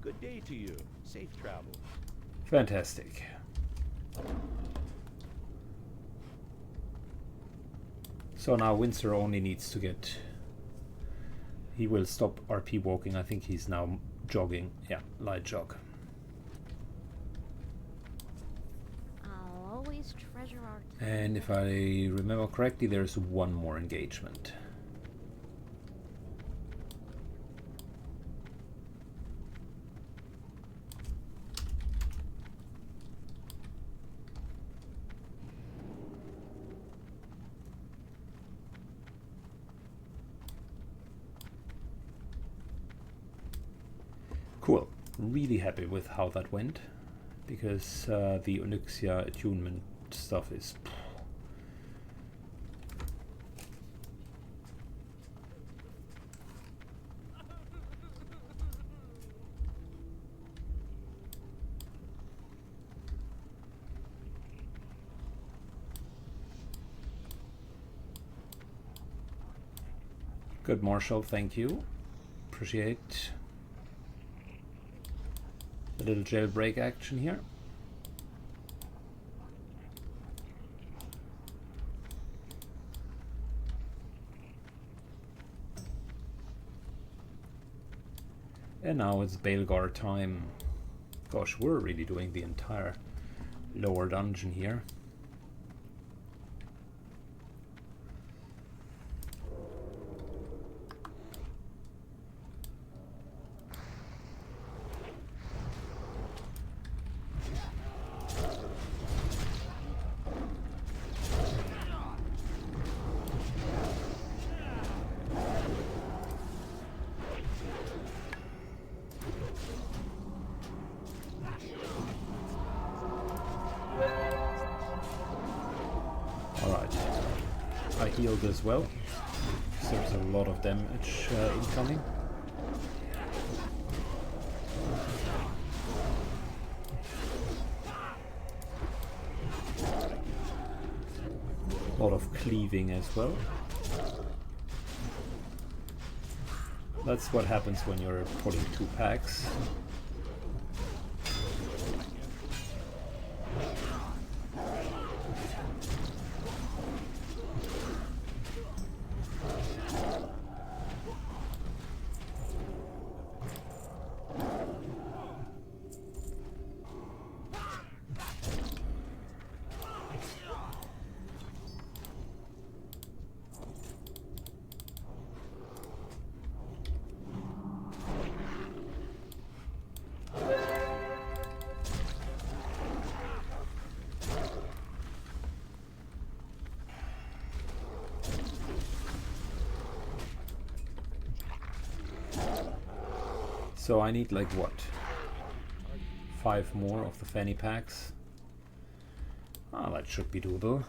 Good day to you. Safe travel. Fantastic. So now Windsor only needs to get... He will stop RP walking. I think he's now jogging. Yeah, light jog. I'll always treasure our time. And if I remember correctly, there's one more engagement. Cool. Really happy with how that went, because the Onyxia attunement stuff is... Good, Marshall, thank you. Appreciate a little jailbreak action here. And now it's Baelgar time. Gosh, we're really doing the entire lower dungeon here. Alright, I healed as well, so there's a lot of damage incoming. A lot of cleaving as well. That's what happens when you're putting 2 packs. So I need like what? 5 more of the fanny packs. Ah, that should be doable.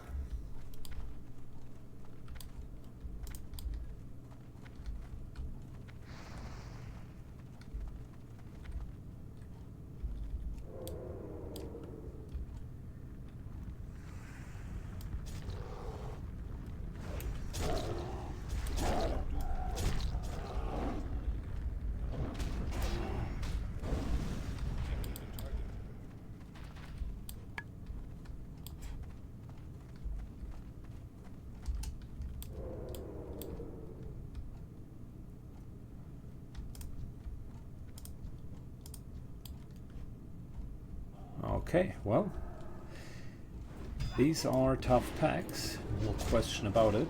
Okay, well, These are tough packs, no question about it.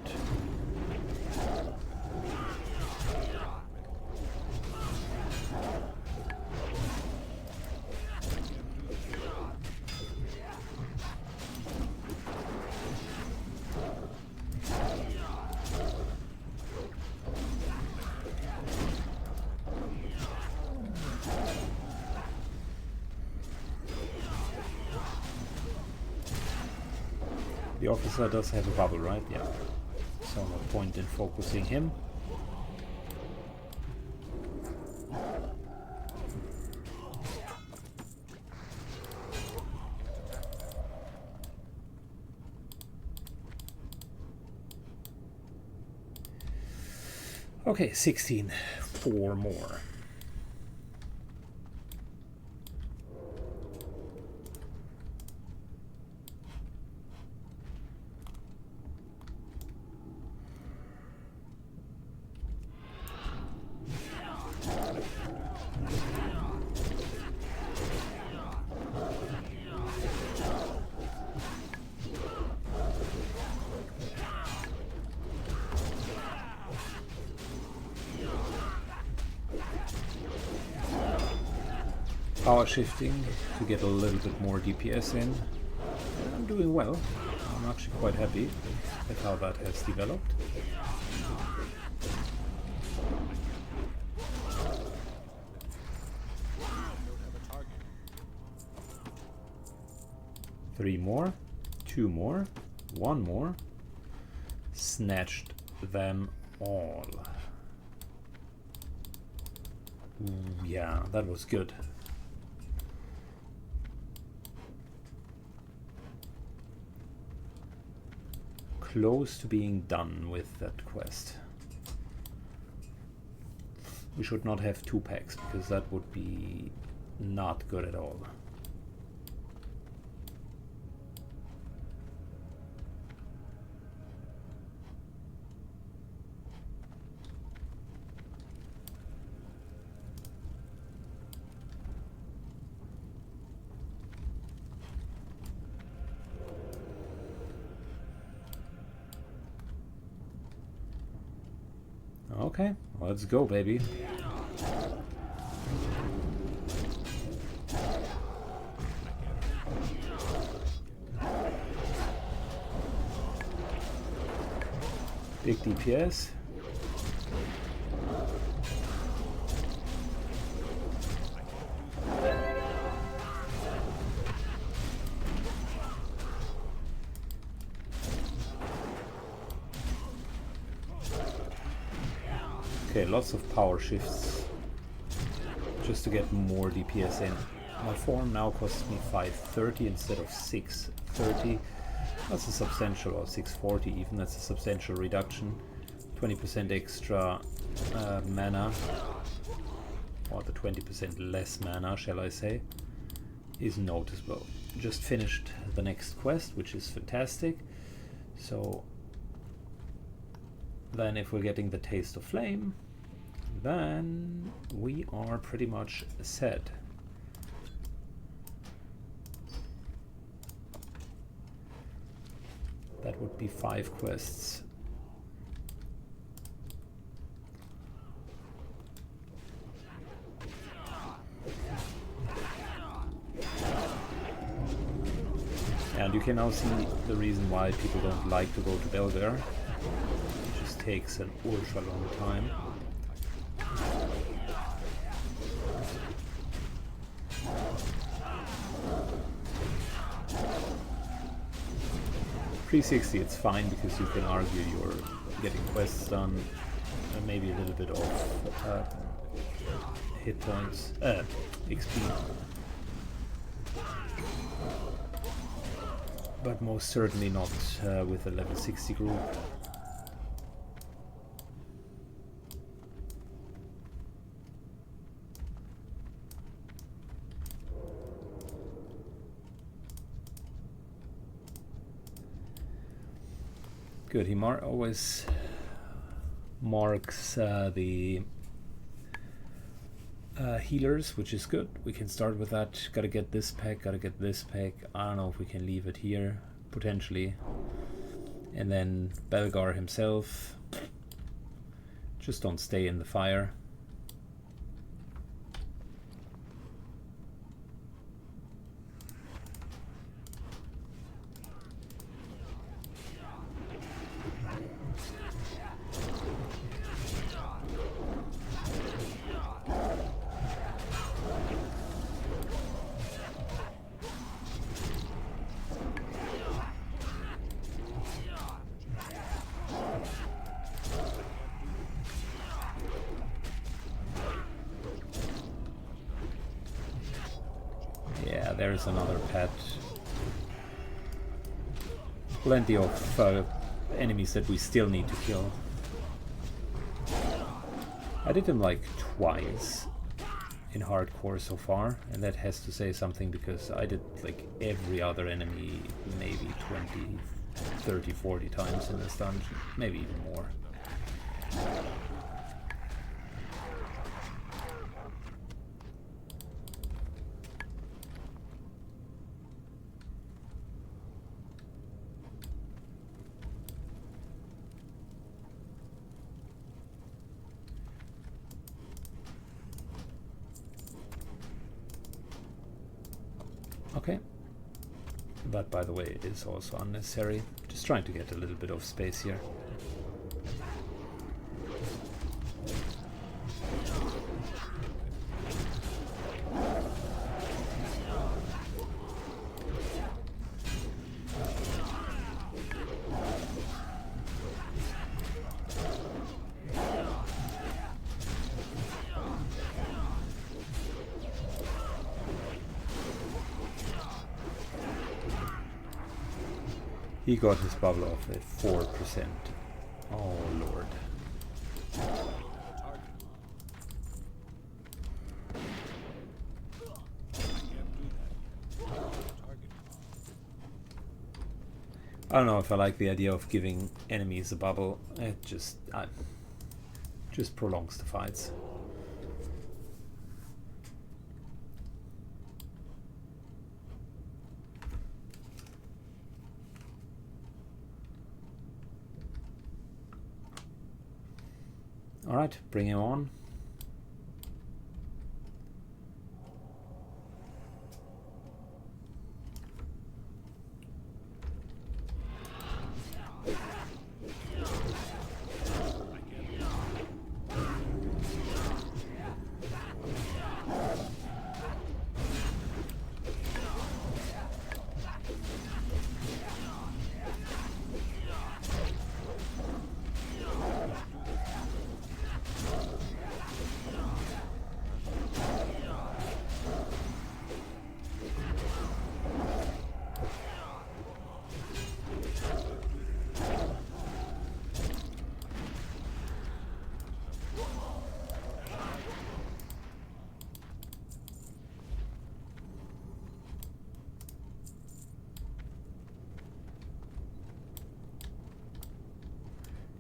The officer does have a bubble, right? Yeah. So no point in focusing him. Okay, 16. 4 more. Power shifting to get a little bit more DPS in. I'm doing well. I'm actually quite happy with how that has developed. Three more, 2 more, 1 more. Snatched them all. Ooh, yeah, that was good. Close to being done with that quest. We should not have 2 packs because that would be not good at all. Okay, let's go, baby. Big DPS. Okay, lots of power shifts just to get more DPS in. My form now costs me 530 instead of 630. That's a substantial, or 640 even, that's a substantial reduction. 20% extra mana, or the 20% less mana, shall I say, is noticeable. Just finished the next quest, which is fantastic. So then if we're getting the Taste of Flame, then we are pretty much set. That would be 5 quests. And you can now see the reason why people don't like to go to Belgar. It just takes an ultra long time. .360, it's fine because you can argue you're getting quests done and maybe a little bit of hit points, XP. But most certainly not with a level 60 group. Good, he always marks the healers, which is good. We can start with that. Gotta get this pack, gotta get this pack. I don't know if we can leave it here. potentially. And then Belgar himself. Just don't stay in the fire. Yeah, there's another pet. Plenty of enemies that we still need to kill. I did them like twice in hardcore so far, and that has to say something because I did like every other enemy maybe 20, 30, 40 times in this dungeon, maybe even more. Okay, but by the way, it is also unnecessary. Just trying to get a little bit of space here. He got his bubble off at 4%. Oh lord. I don't know if I like the idea of giving enemies a bubble. It just prolongs the fights. Alright, bring him on.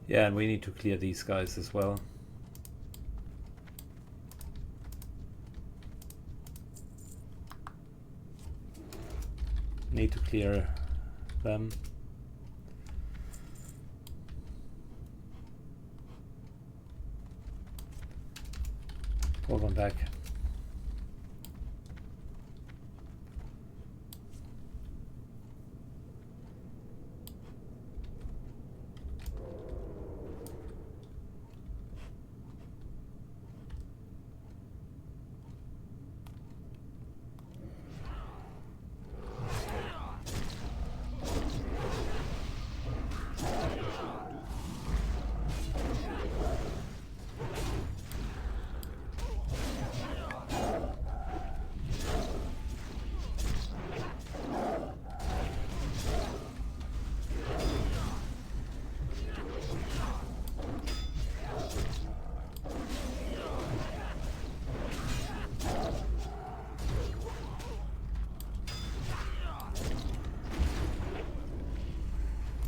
Yeah, and we need to clear these guys as well. Need to clear them. Pull them back.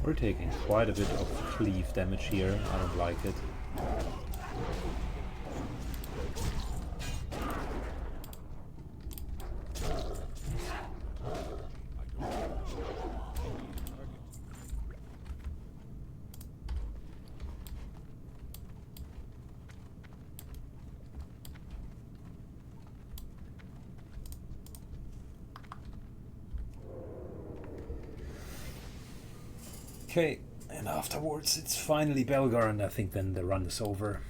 We're taking quite a bit of cleave damage here. I don't like it. Okay, and afterwards it's finally Belgar, and I think then the run is over.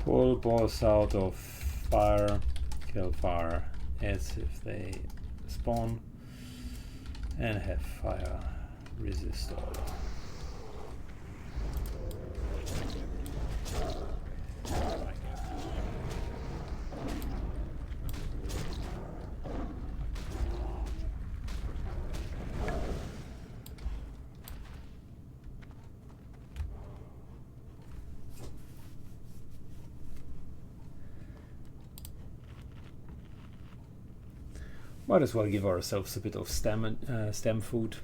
Pull boss out of fire, kill fire as if they spawn, and have fire resist all. Might as well give ourselves a bit of stem food.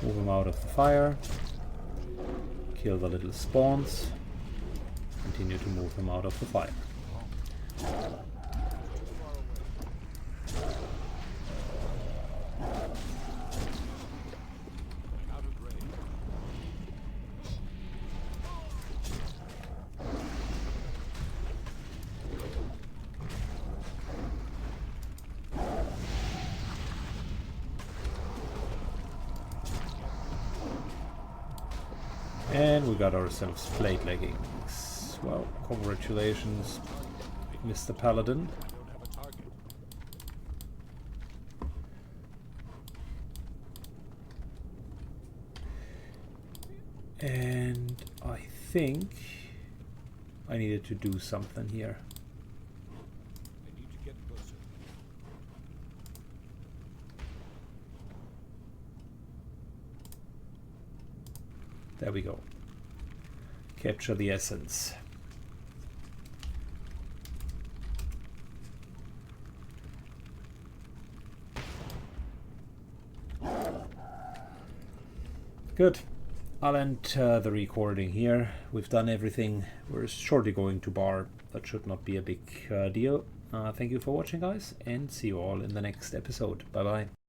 Move them out of the fire, kill the little spawns, continue to move them out of the fire. And we got ourselves plate leggings. Well, congratulations, Mr. Paladin. And I think I needed to do something here. I need to get closer. There we go. Capture the essence. Good. I'll end the recording here. We've done everything. We're shortly going to bar. That should not be a big deal. Thank you for watching, guys, and see you all in the next episode. Bye bye.